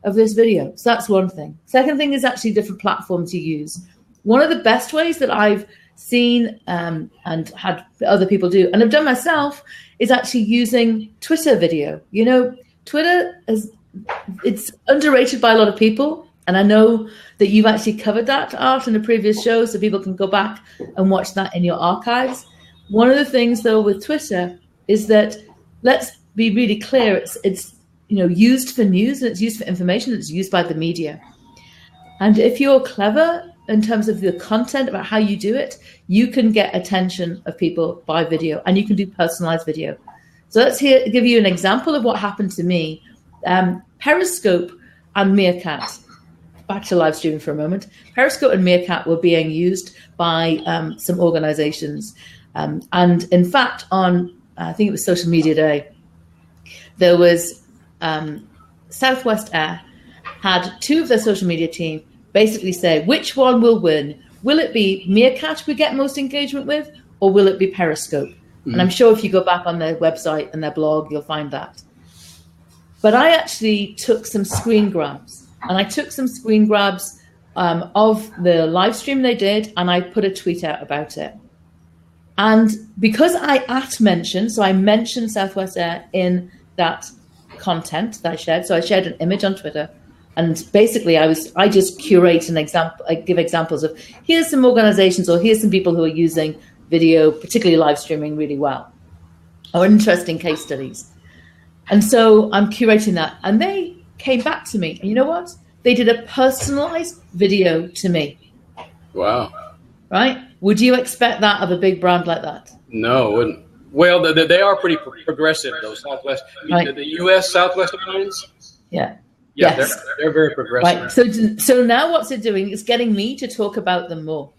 of this video? So that's one thing. Second thing is actually different platforms you use. One of the best ways that I've seen and had other people do, and I've done myself, is actually using Twitter video. Twitter it's underrated by a lot of people. And I know that you've actually covered that, Art, in a previous show, so people can go back and watch that in your archives. One of the things, though, with Twitter is that, let's be really clear, it's used for news, and it's used for information, it's used by the media. And if you're clever in terms of the content about how you do it, you can get attention of people by video, and you can do personalized video. So let's give you an example of what happened to me. Periscope and Meerkat, back to live streaming for a moment. Periscope and Meerkat were being used by some organizations. And in fact, on, I think it was Social Media Day, there was Southwest Air had two of their social media team basically say, which one will win? Will it be Meerkat we get most engagement with, or will it be Periscope? Mm-hmm. And I'm sure if you go back on their website and their blog, you'll find that. But I actually took some screen grabs. And I took some screen grabs of the live stream they did, and I put a tweet out about it. And because I mentioned, so I mentioned Southwest Air in that content that I shared. So I shared an image on Twitter, and basically I just curate an example. I give examples of here's some organizations or here's some people who are using video, particularly live streaming, really well, or interesting case studies. And so I'm curating that, and they came back to me, and you know what? They did a personalized video to me. Wow. Right? Would you expect that of a big brand like that? No, wouldn't. Well, they are pretty progressive, those Southwest, right. The U.S. Southwest Airlines. Yeah. Yeah, yes. they're very progressive. Right. So now what's it doing? It's getting me to talk about them more.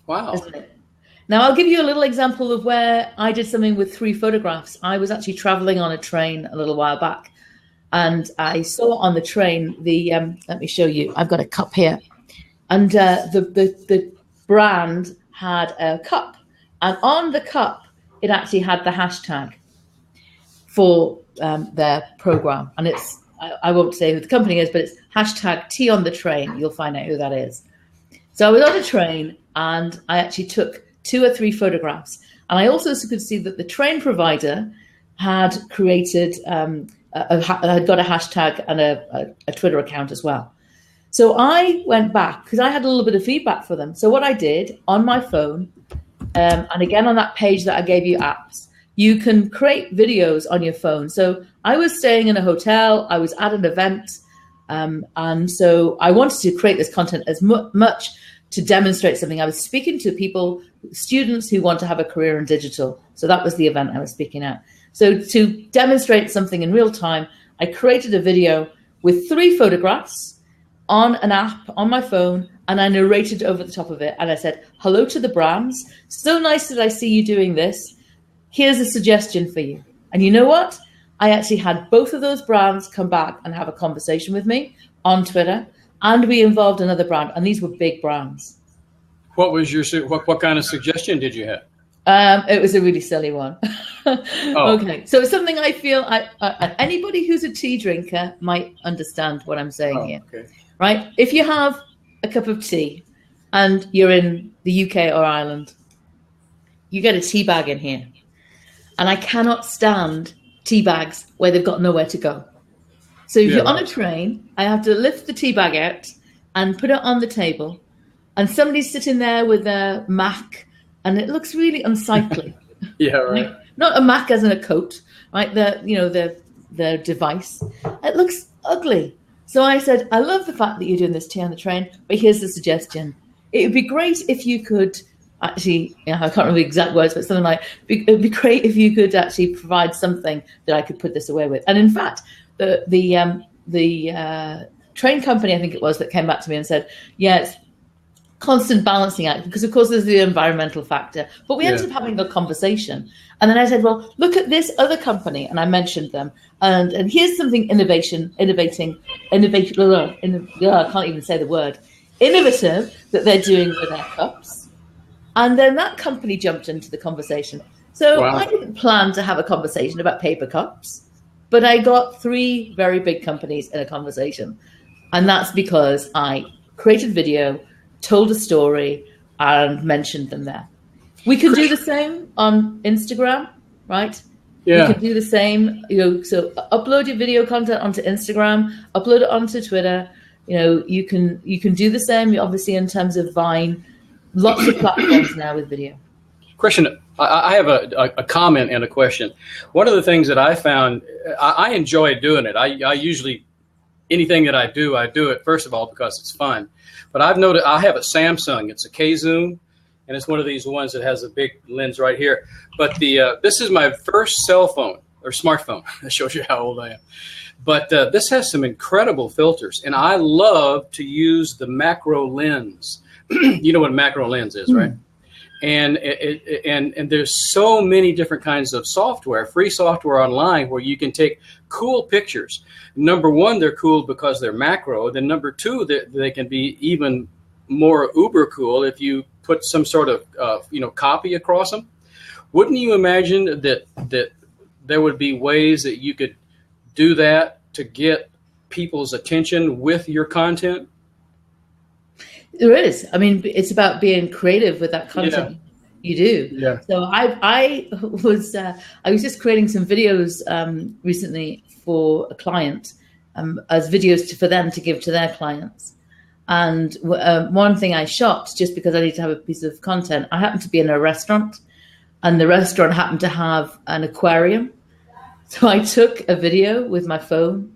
Wow. Isn't it? Now, I'll give you a little example of where I did something with 3 photographs. I was actually traveling on a train a little while back, and I saw on the train the, let me show you, I've got a cup here. And the brand had a cup. And on the cup, it actually had the hashtag for their program. And it's, I won't say who the company is, but it's hashtag tea on the train. You'll find out who that is. So I was on a train, and I actually took 2 or 3 photographs. And I also could see that the train provider had created, had got a hashtag and a Twitter account as well. So I went back because I had a little bit of feedback for them. So what I did on my phone, and again on that page that I gave you apps, you can create videos on your phone. So I was staying in a hotel, I was at an event, and so I wanted to create this content as much to demonstrate something. I was speaking to people, students who want to have a career in digital. So that was the event I was speaking at. So to demonstrate something in real time, I created a video with 3 photographs on an app on my phone, and I narrated over the top of it. And I said, hello to the brands. So nice that I see you doing this. Here's a suggestion for you. And you know what? I actually had both of those brands come back and have a conversation with me on Twitter. And we involved another brand, and these were big brands. What was your what kind of suggestion did you have? It was a really silly one. Okay, so it's something I feel anybody who's a tea drinker might understand what I'm saying here. Okay. Right? If you have a cup of tea and you're in the UK or Ireland, you get a tea bag in here. And I cannot stand tea bags where they've got nowhere to go. So if you're on a train, I have to lift the tea bag out and put it on the table. And somebody's sitting there with a Mac, and it looks really unsightly. Yeah, right. Right? Not a Mac as in a coat, right? The device. It looks ugly. So I said, I love the fact that you're doing this tea on the train, but here's the suggestion. It would be great if you could actually, I can't remember the exact words, but something like, it would be great if you could actually provide something that I could put this away with. And in fact, the train company, I think it was, that came back to me and said, yeah, it's constant balancing act, because of course there's the environmental factor, but we ended up having a conversation. And then I said, well, look at this other company, and I mentioned them, and here's something innovative that they're doing with their cups. And then that company jumped into the conversation. So wow. I didn't plan to have a conversation about paper cups, but I got 3 very big companies in a conversation. And that's because I created video, told a story, and mentioned them there. We can do the same on Instagram, right? Yeah. We can do the same, so upload your video content onto Instagram, upload it onto Twitter. You can do the same, obviously, in terms of Vine. Lots of platforms now with video. Krishna, I have a comment and a question. One of the things that I found, I enjoy doing it. I usually, anything that I do it, first of all, because it's fun. But I've noticed, I have a Samsung. It's a K-Zoom, and it's one of these ones that has a big lens right here. But this is my first cell phone, or smartphone. That shows you how old I am. But this has some incredible filters, and I love to use the macro lens. You know what a macro lens is, right? And and there's so many different kinds of software, free software online, where you can take cool pictures. Number one, they're cool because they're macro. Then number two, they can be even more uber cool if you put some sort of copy across them. Wouldn't you imagine that there would be ways that you could do that to get people's attention with your content? There is. I mean, it's about being creative with that content. You do. Yeah. So I was just creating some videos recently for a client as videos for them to give to their clients. And one thing I shot, just because I need to have a piece of content, I happened to be in a restaurant, and the restaurant happened to have an aquarium. So I took a video with my phone.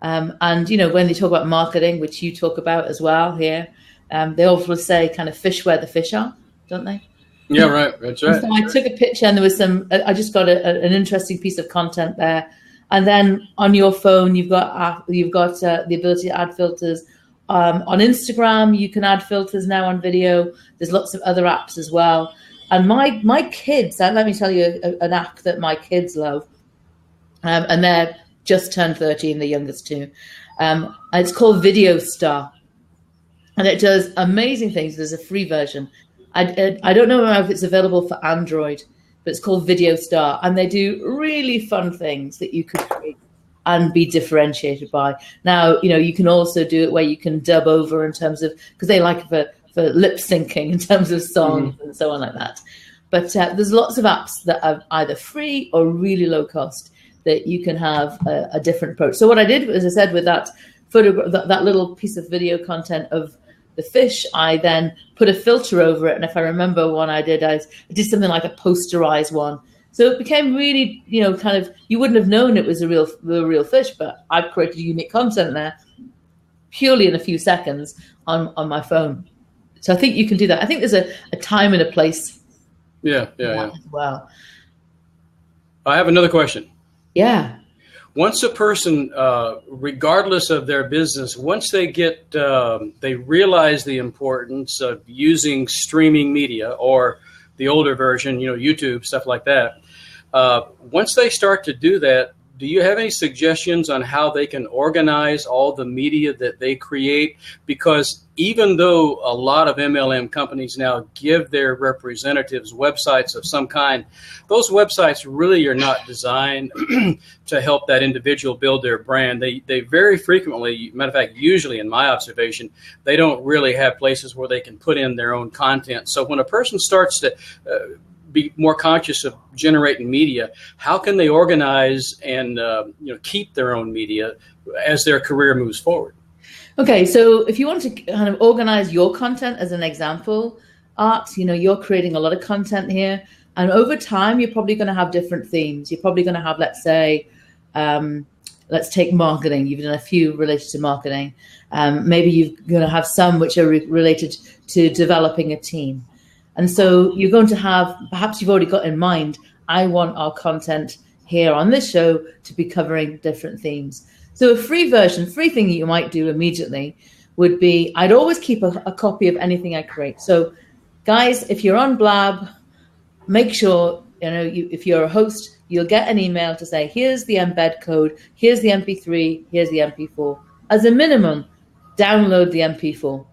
And, when they talk about marketing, which you talk about as well here, they often say kind of fish where the fish are, don't they? Yeah, right. That's right. So I took a picture, and there was I just got an interesting piece of content there. And then on your phone, you've got the ability to add filters. On Instagram, you can add filters now on video. There's lots of other apps as well. And my kids, let me tell you an app that my kids love. And they're just turned 13, the youngest two. And it's called Video Star. And it does amazing things. There's a free version. I don't know if it's available for Android, but it's called Video Star. And they do really fun things that you could create and be differentiated by. Now, you can also do it where you can dub over in terms of, because they like for lip syncing in terms of songs and so on like that. But there's lots of apps that are either free or really low cost that you can have a different approach. So what I did, as I said, with that that little piece of video content of the fish, I then put a filter over it. And if I remember one I did something like a posterized one. So it became really, kind of, you wouldn't have known it was the real fish, but I've created unique content there purely in a few seconds on my phone. So I think you can do that. I think there's a time and a place. Yeah. As well. I have another question. Yeah. Once a person, regardless of their business, once they they realize the importance of using streaming media, or the older version, YouTube, stuff like that. Once they start to do that, do you have any suggestions on how they can organize all the media that they create? Because even though a lot of MLM companies now give their representatives websites of some kind, those websites really are not designed to help that individual build their brand. They very frequently, matter of fact, usually in my observation, they don't really have places where they can put in their own content. So when a person starts to be more conscious of generating media, how can they organize and keep their own media as their career moves forward? Okay, so if you want to kind of organize your content, as an example, Art, you're creating a lot of content here, and over time you're probably going to have different themes. You're probably going to have, let's say, let's take marketing. You've done a few related to marketing. Maybe you're going to have some which are related to developing a team. And so you're going to have, perhaps you've already got in mind, I want our content here on this show to be covering different themes. So a free thing you might do immediately would be, I'd always keep a copy of anything I create. So guys, if you're on Blab, make sure, if you're a host, you'll get an email to say, here's the embed code, here's the MP3, here's the MP4. As a minimum, download the MP4.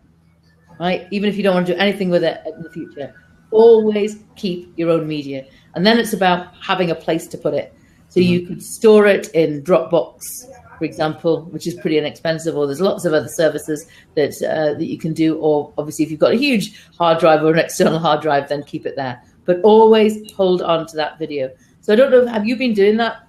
Right? Even if you don't want to do anything with it in the future, always keep your own media. And then it's about having a place to put it. So you could store it in Dropbox, for example, which is pretty inexpensive, or there's lots of other services that you can do. Or obviously, if you've got a huge hard drive or an external hard drive, then keep it there. But always hold on to that video. So I don't know, have you been doing that,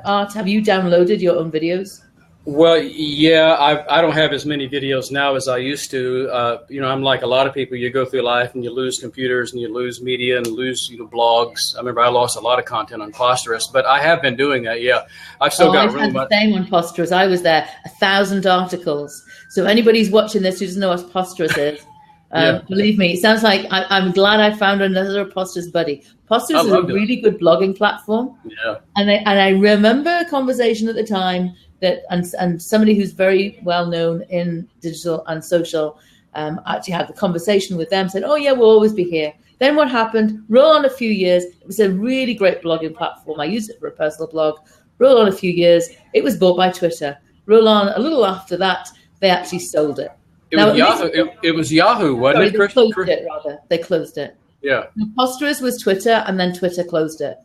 Art? Have you downloaded your own videos? Well, yeah, I don't have as many videos now as I used to. I'm like a lot of people. You go through life and you lose computers and you lose media and lose blogs. I remember I lost a lot of content on Posterous, but I have been doing that. Yeah, I've still got really much. Same on Posterous. I was there, 1,000 articles. So if anybody's watching this who doesn't know what Posterous is, Believe me, it sounds like I'm glad I found another Posters buddy. Posters is a really good blogging platform. Yeah. And I remember a conversation at the time that, and somebody who's very well known in digital and social actually had the conversation with them, said, oh yeah, we'll always be here. Then what happened? Roll on a few years. It was a really great blogging platform. I used it for a personal blog. Roll on a few years. It was bought by Twitter. Roll on a little after that, they actually sold it. It was Yahoo. It was Yahoo, wasn't it? They closed it, rather. They closed it. Yeah. Posters was Twitter, and then Twitter closed it.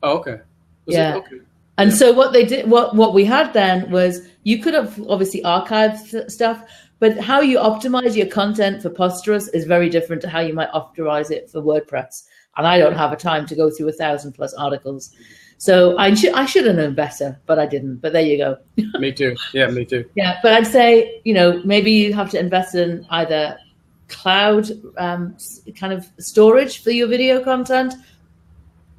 Oh, okay. Okay. And so what they did, what we had then was, you could have obviously archived stuff, but how you optimize your content for Posters is very different to how you might optimize it for WordPress. And I don't have a time to go through 1,000+ articles. So I should have known better, but I didn't. But there you go. Me too. Yeah, me too. Yeah, but I'd say, maybe you have to invest in either cloud kind of storage for your video content,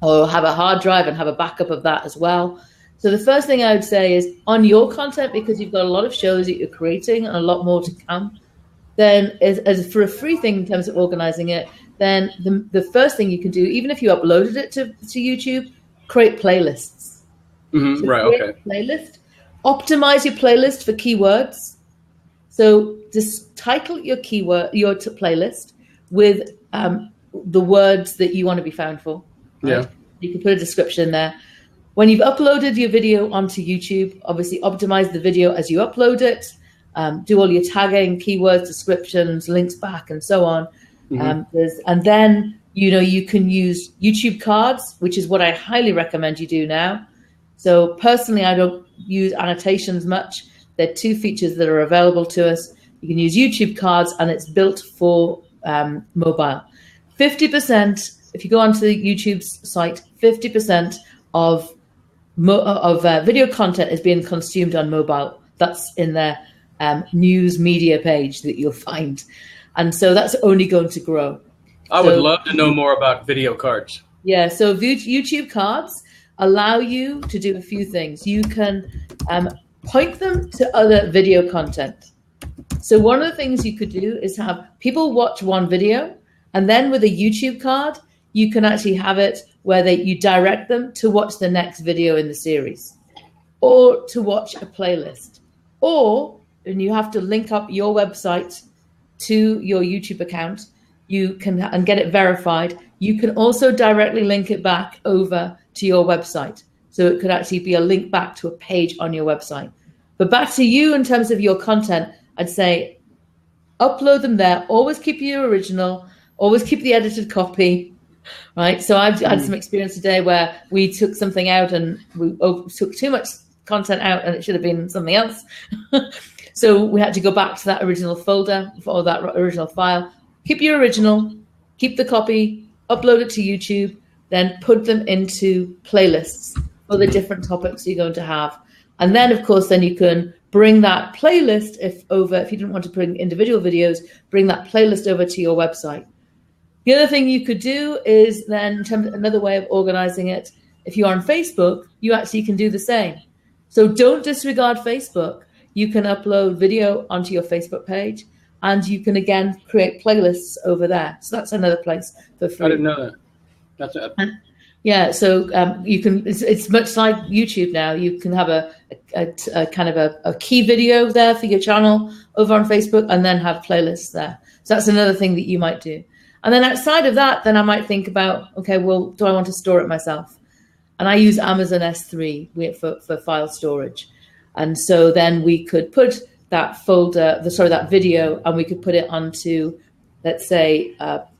or have a hard drive and have a backup of that as well. So the first thing I would say is, on your content, because you've got a lot of shows that you're creating and a lot more to come, then as for a free thing in terms of organizing it, then the first thing you can do, even if you uploaded it to YouTube, create playlists. Mm-hmm. So right, okay. Playlist. Optimize your playlist for keywords. So just title your playlist with the words that you want to be found for. Right? Yeah. You can put a description there. When you've uploaded your video onto YouTube, obviously optimize the video as you upload it. Do all your tagging, keywords, descriptions, links back, and so on. Mm-hmm. And then, you can use YouTube cards, which is what I highly recommend you do now. So personally, I don't use annotations much. There are two features that are available to us. You can use YouTube cards, and it's built for mobile. 50%, if you go onto YouTube's site, 50% of video content is being consumed on mobile. That's in their news media page that you'll find. And so that's only going to grow. I would love to know more about video cards. Yeah, so YouTube cards allow you to do a few things. You can point them to other video content. So one of the things you could do is have people watch one video, and then with a YouTube card, you can actually have it where you direct them to watch the next video in the series, or to watch a playlist, and you have to link up your website to your YouTube account. You can and get it verified. You can also directly link it back over to your website. So it could actually be a link back to a page on your website. But back to you in terms of your content, I'd say upload them there. Always keep your original. Always keep the edited copy, right? So I've had some experience today where we took something out and we took too much content out, and it should have been something else. So we had to go back to that original folder or that original file. Keep your original, keep the copy, upload it to YouTube, then put them into playlists for the different topics you're going to have. And then, of course, then you can bring that playlist, if you didn't want to bring individual videos, bring that playlist over to your website. The other thing you could do is then, in terms of another way of organizing it, if you're on Facebook, you actually can do the same. So don't disregard Facebook. You can upload video onto your Facebook page, and you can, again, create playlists over there. So that's another place for free. I didn't know that. That's it. Yeah, so you can. It's much like YouTube now. You can have a kind of a key video there for your channel over on Facebook, and then have playlists there. So that's another thing that you might do. And then outside of that, then I might think about, okay, well, do I want to store it myself? And I use Amazon S3 for file storage. And so then we could put that that video, and we could put it onto, let's say,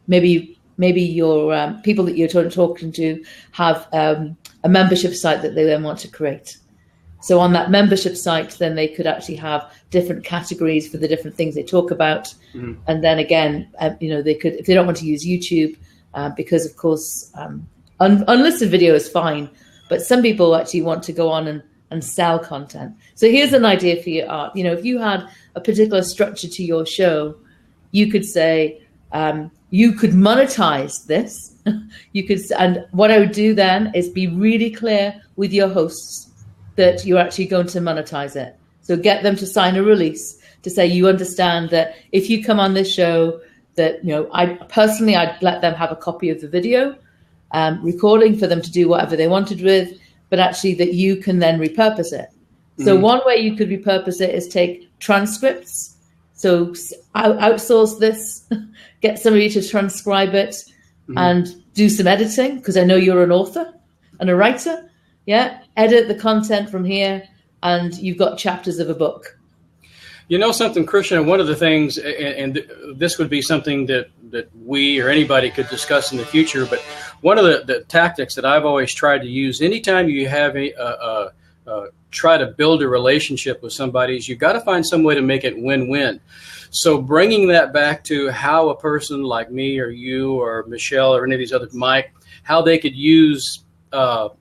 maybe your people that you're talking to have a membership site that they then want to create. So on that membership site, then they could actually have different categories for the different things they talk about. Mm-hmm. And then again, they could, if they don't want to use YouTube, because of course, unlisted video is fine, but some people actually want to go on and sell content. So here's an idea for your art. If you had a particular structure to your show, you could say, you could monetize this. And what I would do then is be really clear with your hosts that you're actually going to monetize it. So get them to sign a release to say you understand that if you come on this show, that, I'd let them have a copy of the video recording for them to do whatever they wanted with, but actually that you can then repurpose it. So one way you could repurpose it is take transcripts. So outsource this, get somebody to transcribe it and do some editing, because I know you're an author and a writer. Yeah, edit the content from here and you've got chapters of a book. You know something, Krishna, one of the things, and this would be something that we or anybody could discuss in the future, but one of the tactics that I've always tried to use anytime you have try to build a relationship with somebody is you've got to find some way to make it win-win. So bringing that back to how a person like me or you or Michelle or any of these other, Mike, how they could use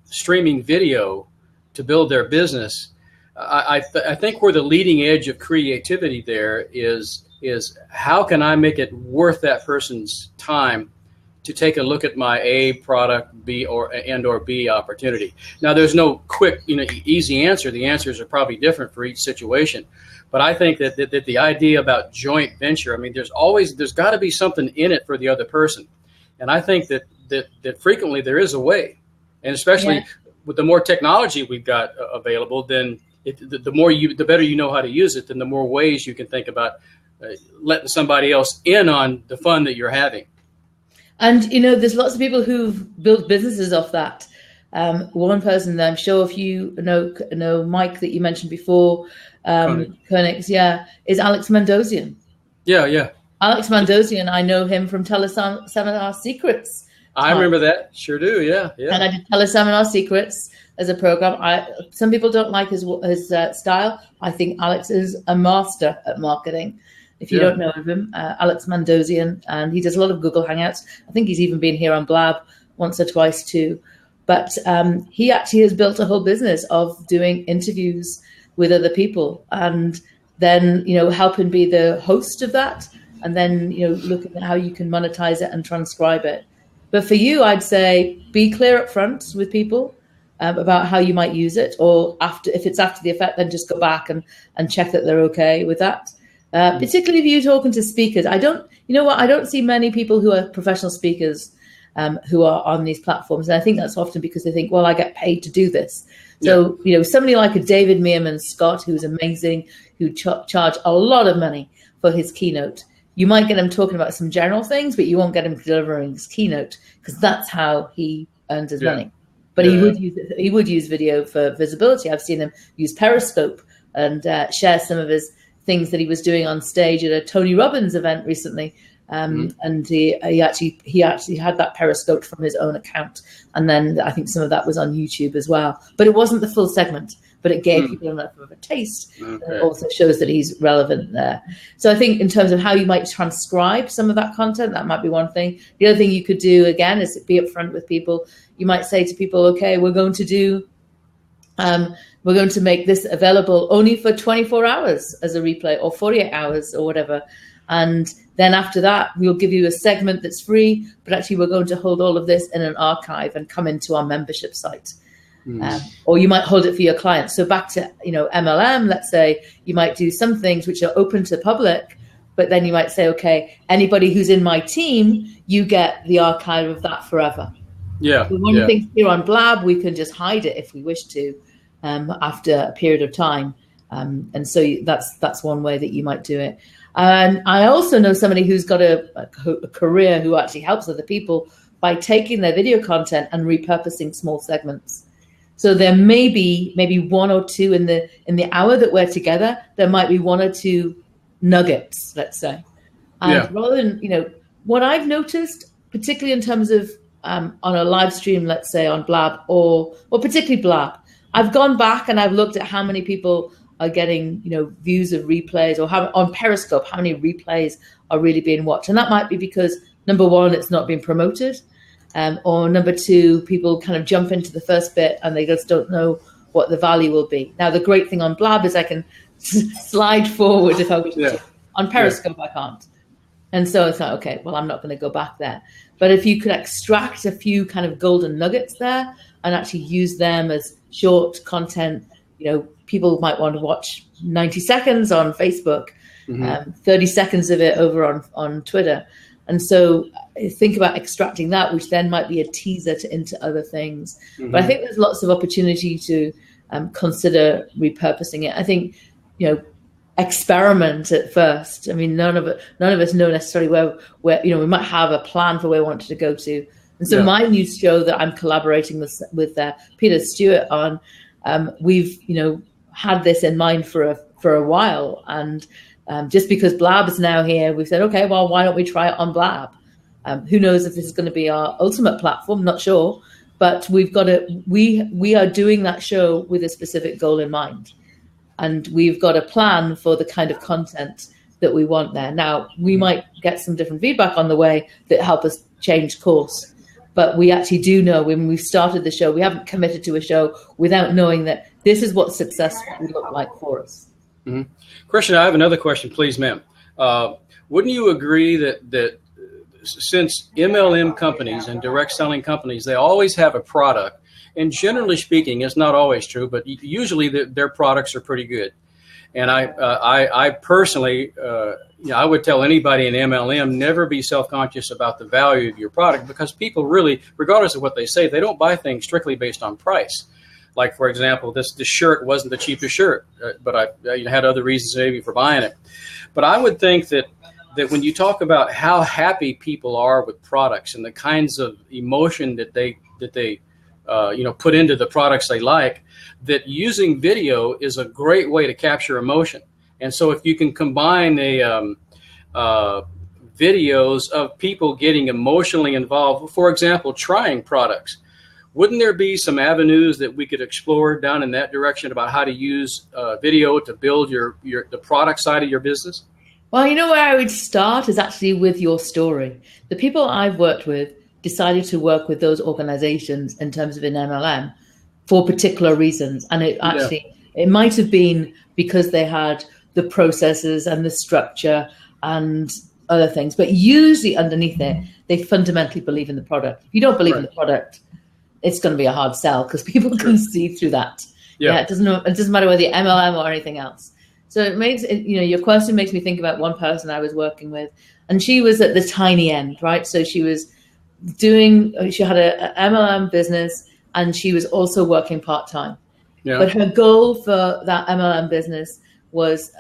streaming video to build their business. I think where the leading edge of creativity there is how can I make it worth that person's time to take a look at my A product, B or B opportunity. Now, there's no quick, easy answer. The answers are probably different for each situation. But I think that the idea about joint venture, I mean, there's got to be something in it for the other person. And I think that frequently there is a way. And especially with the more technology we've got available, then the better you know how to use it, then the more ways you can think about letting somebody else in on the fun that you're having. And, there's lots of people who've built businesses off that. One person that I'm sure if you know Mike that you mentioned before, Koenigs, is Alex Mandosian. Yeah. Alex Mandosian, I know him from Teleseminar Secrets. I remember that. Sure do, yeah. And I did Teleseminar Secrets as a program. Some people don't like his style. I think Alex is a master at marketing. If you don't know of him, Alex Mandosian, and he does a lot of Google Hangouts. I think he's even been here on Blab once or twice too. But he actually has built a whole business of doing interviews with other people and then, helping be the host of that and then, looking at how you can monetize it and transcribe it. But for you, I'd say be clear up front with people about how you might use it, or if it's after the effect, then just go back and check that they're okay with that. Particularly if you're talking to speakers. I don't see many people who are professional speakers who are on these platforms. And I think that's often because they think, well, I get paid to do this. So, somebody like a David Meerman Scott, who's amazing, who charge a lot of money for his keynote. You might get him talking about some general things, but you won't get him delivering his keynote because that's how he earns his money. But he would use video for visibility. I've seen him use Periscope and share some of his things that he was doing on stage at a Tony Robbins event recently. And he actually had that Periscope from his own account. And then I think some of that was on YouTube as well. But it wasn't the full segment, but it gave people enough of a taste. Okay. It also shows that he's relevant there. So I think in terms of how you might transcribe some of that content, that might be one thing. The other thing you could do, again, is be upfront with people. You might say to people, okay, we're going to make this available only for 24 hours as a replay or 48 hours or whatever. And then after that, we'll give you a segment that's free, but actually we're going to hold all of this in an archive and come into our membership site. Or you might hold it for your clients. So back to, MLM, let's say you might do some things which are open to public, but then you might say, okay, anybody who's in my team, you get the archive of that forever. So one of the things here on Blab, we can just hide it if we wish to after a period of time. And so that's one way that you might do it. And I also know somebody who's got a career who actually helps other people by taking their video content and repurposing small segments. So there may be maybe one or two in the hour that we're together. There might be one or two nuggets, let's say. And rather than, what I've noticed, particularly in terms of on a live stream, let's say on Blab or particularly Blab, I've gone back and I've looked at how many people are getting, views of replays, or how on Periscope, how many replays are really being watched. And that might be because, number one, it's not being promoted. Or number two, people kind of jump into the first bit and they just don't know what the value will be. Now, the great thing on Blab is I can slide forward if I wish to. On Periscope, I can't. And so it's like, okay, well, I'm not going to go back there. But if you could extract a few kind of golden nuggets there and actually use them as short content, people might want to watch 90 seconds on Facebook, 30 seconds of it over on Twitter. And so think about extracting that, which then might be a teaser into other things. Mm-hmm. But I think there's lots of opportunity to consider repurposing it. I think, experiment at first. I mean, none of us know necessarily where we might have a plan for where we wanted to go to. And so my new show that I'm collaborating with Peter Stewart on, we've had this in mind for a while, and just because Blab is now here, we've said, okay, well, why don't we try it on Blab? Who knows if this is going to be our ultimate platform? Not sure, but we are doing that show with a specific goal in mind, and we've got a plan for the kind of content that we want there. Now, we might get some different feedback on the way that help us change course, but we actually do know when we started the show, we haven't committed to a show without knowing that this is what success would look like for us. Mm-hmm. Krishna, I have another question, please, ma'am. Wouldn't you agree that since MLM companies and direct selling companies, they always have a product, and generally speaking, it's not always true, but usually their products are pretty good. And I personally, I would tell anybody in MLM, never be self-conscious about the value of your product, because people really, regardless of what they say, they don't buy things strictly based on price. Like, for example, this shirt wasn't the cheapest shirt, but I had other reasons maybe for buying it. But I would think that when you talk about how happy people are with products and the kinds of emotion that they put into the products they like, that using video is a great way to capture emotion. And so if you can combine videos of people getting emotionally involved, for example, trying products, wouldn't there be some avenues that we could explore down in that direction about how to use video to build the product side of your business? Well, where I would start is actually with your story. The people I've worked with decided to work with those organizations in terms of an MLM for particular reasons. And it might have been because they had the processes and the structure and other things. But usually underneath it, they fundamentally believe in the product. If you don't believe in the product, it's going to be a hard sell, because people can see through that. Yeah, it doesn't matter whether you're MLM or anything else. So it makes your question makes me think about one person I was working with, and she was at the tiny end, right? So she had a MLM business, and she was also working part-time. Yeah. But her goal for that MLM business was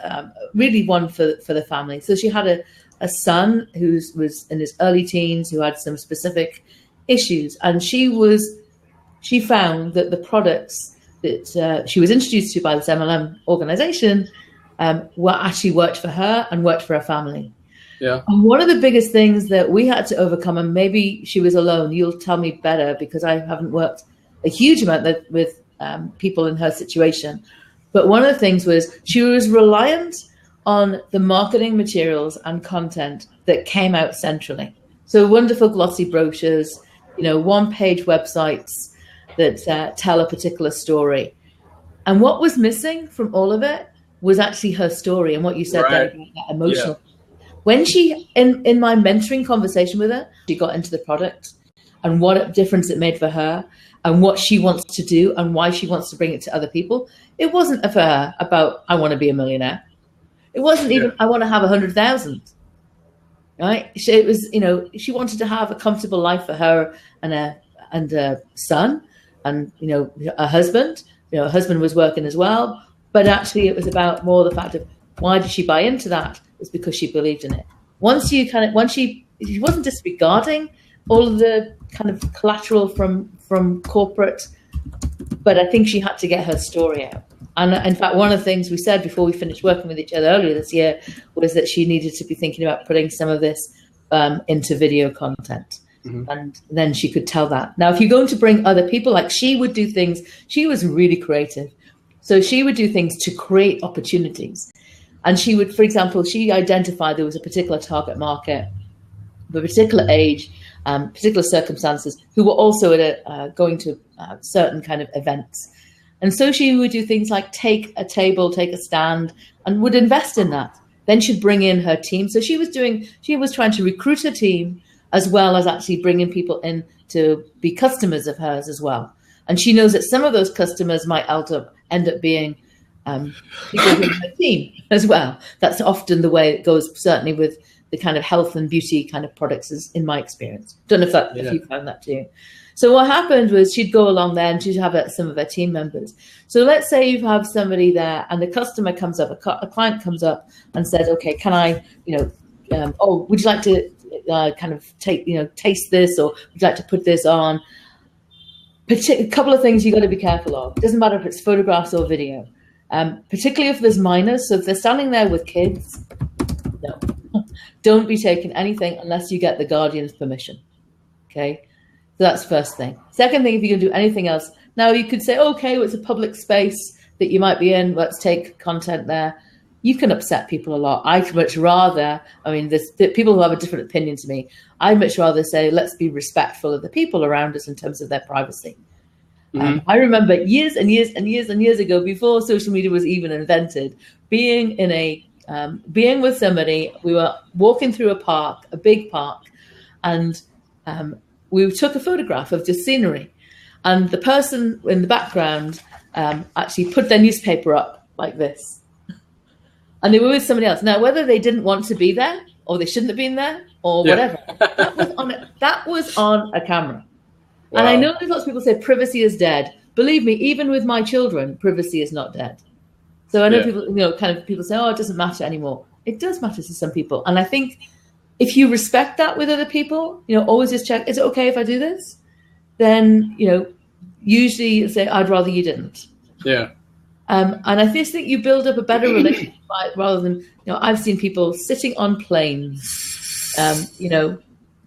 really one for the family. So she had a son who was in his early teens, who had some specific issues, and she found that the products that she was introduced to by this MLM organization actually worked for her and worked for her family. Yeah. And one of the biggest things that we had to overcome, and maybe she was alone, you'll tell me better because I haven't worked a huge amount with people in her situation, but one of the things was she was reliant on the marketing materials and content that came out centrally. So wonderful glossy brochures, one-page websites that tell a particular story. And what was missing from all of it was actually her story and what you said there about that emotional. Yeah. When she, in my mentoring conversation with her, she got into the product and what a difference it made for her and what she wants to do and why she wants to bring it to other people. It wasn't for her about, I want to be a millionaire. It wasn't even, I want to have 100,000. Right? It was, she wanted to have a comfortable life for her and a son and, a husband. Her husband was working as well. But actually, it was about more the fact of why did she buy into that? It's because she believed in it. Once she wasn't disregarding all of the kind of collateral from corporate, but I think she had to get her story out. And in fact, one of the things we said before we finished working with each other earlier this year was that she needed to be thinking about putting some of this into video content. Mm-hmm. And then she could tell that. Now, if you're going to bring other people, like she would do things, she was really creative. So she would do things to create opportunities. And she would, for example, she identified there was a particular target market, of a particular age, particular circumstances, who were also going to certain kind of events. And so she would do things like take a table, take a stand, and would invest in that. Then she'd bring in her team. So she was trying to recruit her team as well as actually bringing people in to be customers of hers as well. And she knows that some of those customers might end up being people in her team as well. That's often the way it goes, certainly with the kind of health and beauty kind of products, is in my experience. Don't know if you found that too. So what happened was she'd go along there and she'd have some of her team members. So let's say you have somebody there and the customer comes up, a client comes up and says, okay, can I, would you like to kind of taste this, or would you like to put this on? A couple of things you got to be careful of. It doesn't matter if it's photographs or video, particularly if there's minors. So if they're standing there with kids, no, don't be taking anything unless you get the guardian's permission. Okay. So that's first thing. Second thing, if you can do anything else, now you could say, okay, well, it's a public space that you might be in. Let's take content there. You can upset people a lot. I'd much rather, there's people who have a different opinion to me. I'd much rather say, let's be respectful of the people around us in terms of their privacy. I remember years and years and years and years ago, before social media was even invented, being with somebody. We were walking through a big park, and we took a photograph of just scenery, and the person in the background actually put their newspaper up like this, and they were with somebody else. Now, whether they didn't want to be there or they shouldn't have been there or whatever, that was on a camera. Wow. And I know there's lots of people say privacy is dead. Believe me, even with my children, privacy is not dead. So I know people say, oh, it doesn't matter anymore. It does matter to some people. And I think if you respect that with other people, always just check, is it okay if I do this? Then, usually you say, I'd rather you didn't. Yeah. And I just think you build up a better relationship rather than, I've seen people sitting on planes,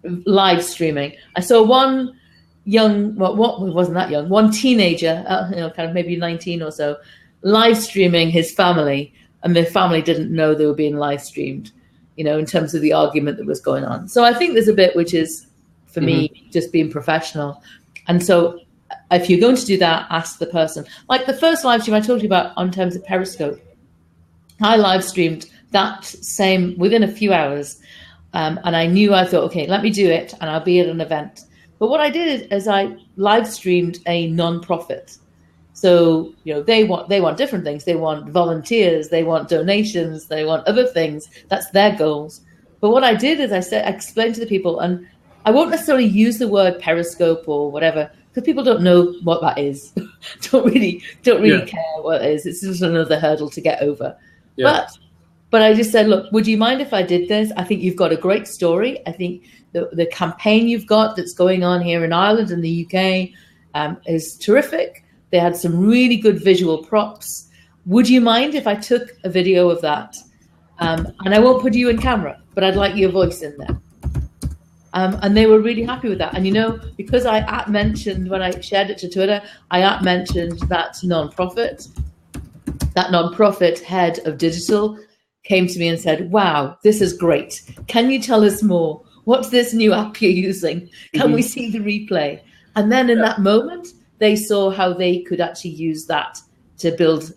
live streaming. I saw one wasn't that young, one teenager, kind of maybe 19 or so, live streaming his family, and their family didn't know they were being live streamed, in terms of the argument that was going on. So I think there's a bit which is, for me, just being professional. And so if you're going to do that, ask the person. Like the first live stream I told you about on terms of Periscope, I live streamed that same within a few hours. And I thought, okay, let me do it and I'll be at an event. But what I did is I live streamed a non-profit. So, they want different things. They want volunteers, they want donations, they want other things. That's their goals. But what I did is I explained to the people, and I won't necessarily use the word Periscope or whatever, because people don't know what that is. don't really care what it is. It's just another hurdle to get over. Yeah. But I just said, look, would you mind if I did this? I think you've got a great story. I think the campaign you've got that's going on here in Ireland and the UK is terrific. They had some really good visual props. Would you mind if I took a video of that? And I won't put you in camera, but I'd like your voice in there. And they were really happy with that. And, because I mentioned when I shared it to Twitter, I mentioned that non-profit head of digital came to me and said, wow, this is great. Can you tell us more? What's this new app you're using? Can we see the replay? And then in that moment, they saw how they could actually use that to build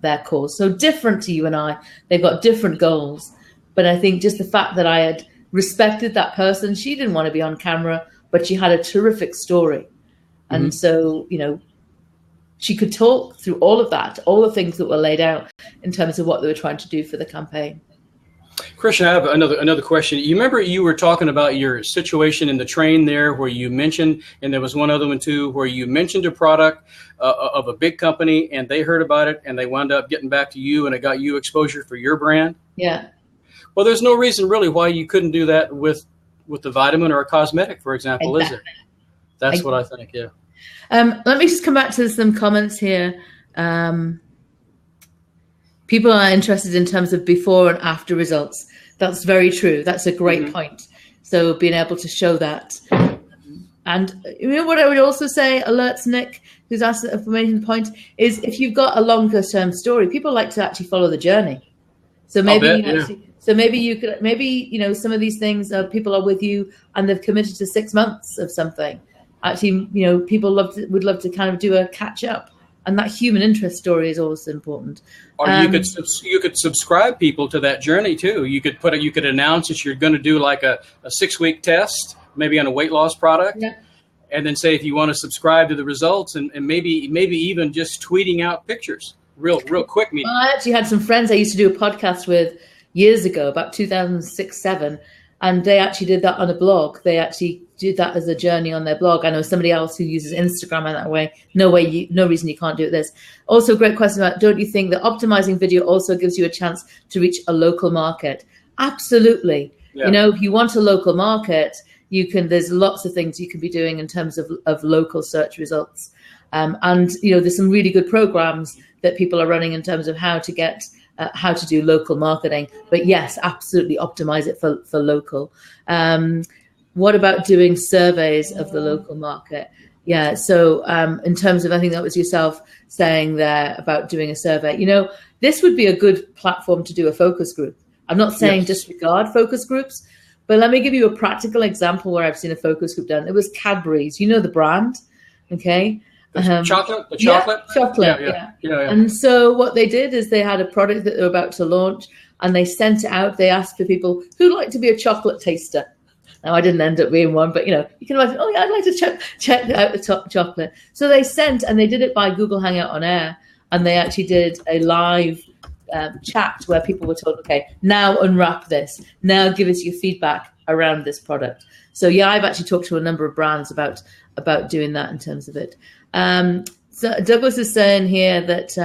their cause. So different to you and I, they've got different goals. But I think just the fact that I had respected that person, she didn't want to be on camera, but she had a terrific story. And so, she could talk through all of that, all the things that were laid out in terms of what they were trying to do for the campaign. Krishna, I have another question. You remember you were talking about your situation in the train there where you mentioned, and there was one other one too, where you mentioned a product of a big company and they heard about it and they wound up getting back to you and it got you exposure for your brand? Yeah. Well, there's no reason really why you couldn't do that with the vitamin or a cosmetic, for example, exactly. Is there? That's what I think, yeah. Let me just come back to some comments here. People are interested in terms of before and after results. That's very true. That's a great point. So being able to show that. And what I would also say, alerts Nick, who's asked a amazing point, is if you've got a longer term story, people like to actually follow the journey. So maybe some of these things, people are with you and they've committed to 6 months of something. Actually, people would love to kind of do a catch up, and that human interest story is also important. Or you could subscribe people to that journey too. You could announce that you're going to do like a 6-week test, maybe on a weight loss product, and then say if you want to subscribe to the results, and maybe even just tweeting out pictures real quick. Well, I actually had some friends I used to do a podcast with years ago, about 2006-07, and they actually did that on a blog. They actually did that as a journey on their blog. I know somebody else who uses Instagram in that way. No reason you can't do it this. Also, great question about, don't you think that optimizing video also gives you a chance to reach a local market? Absolutely. Yeah. You know, if you want a local market, there's lots of things you can be doing in terms of local search results. And, you know, there's some really good programs that people are running in terms of how to do local marketing. But yes, absolutely optimize it for local. What about doing surveys of the local market? Yeah. So in terms of, I think that was yourself saying there about doing a survey, you know, this would be a good platform to do a focus group. I'm not saying disregard focus groups, but let me give you a practical example where I've seen a focus group done. It was Cadbury's, you know, the brand. Okay. Chocolate? Yeah, chocolate. Yeah. And so what they did is they had a product that they were about to launch, and they sent it out. They asked for people who'd like to be a chocolate taster. Now, I didn't end up being one, but, you know, you can imagine, oh, yeah, I'd like to check out the top chocolate. So they sent, and they did it by Google Hangout on Air, and they actually did a live chat where people were told, okay, now unwrap this. Now give us your feedback around this product. So, yeah, I've actually talked to a number of brands about doing that in terms of it. So Douglas is saying here that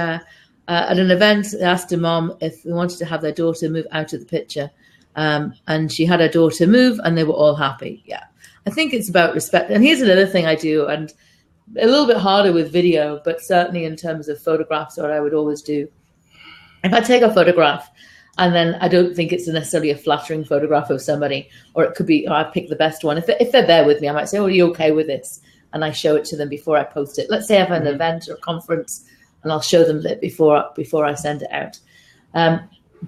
at an event, they asked a mom if they wanted to have their daughter move out of the picture. And she had her daughter move, and they were all happy. Yeah, I think it's about respect. And here's another thing I do, and a little bit harder with video, but certainly in terms of photographs, what I would always do. If I take a photograph and then I don't think it's necessarily a flattering photograph of somebody, or it could be, I pick the best one. If they're there with me, I might say, oh, are you okay with this? And I show it to them before I post it. Let's say I have an event or a conference, and I'll show them that before I send it out.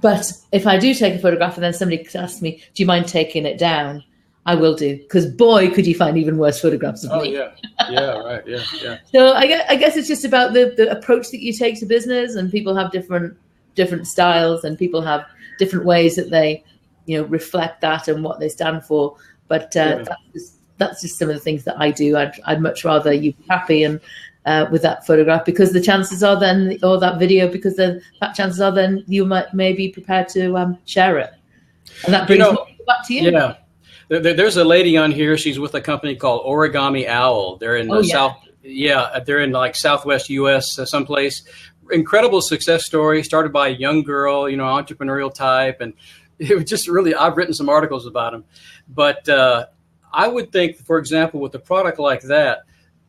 But if I do take a photograph and then somebody asks me, do you mind taking it down? I will do, because boy, could you find even worse photographs of me. Oh, yeah, right, yeah. So I guess it's just about the approach that you take to business, and people have different styles, and people have different ways that they, you know, reflect that and what they stand for. But that's just some of the things that I do. I'd much rather you be happy and with that photograph, because the chances are then, or that video, because the chances are then you may be prepared to share it. And that brings it back to you. Yeah. There's a lady on here. She's with a company called Origami Owl. They're in they're in like Southwest U.S. Someplace. Incredible success story. Started by a young girl, you know, entrepreneurial type, and it was just really. I've written some articles about them, but I would think, for example, with a product like that,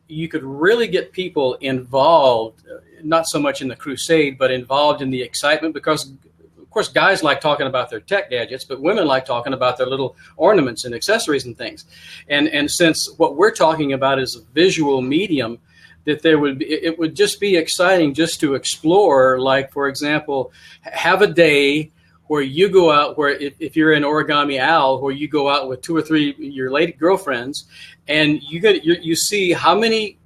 you could really get people involved, not so much in the crusade, but involved in the excitement, because of course, guys like talking about their tech gadgets, but women like talking about their little ornaments and accessories and things. And since what we're talking about is a visual medium, that it would just be exciting just to explore. Like, for example, have a day where you go out, where if you're an Origami Owl, where you go out with 2 or 3 your lady girlfriends, and you see how many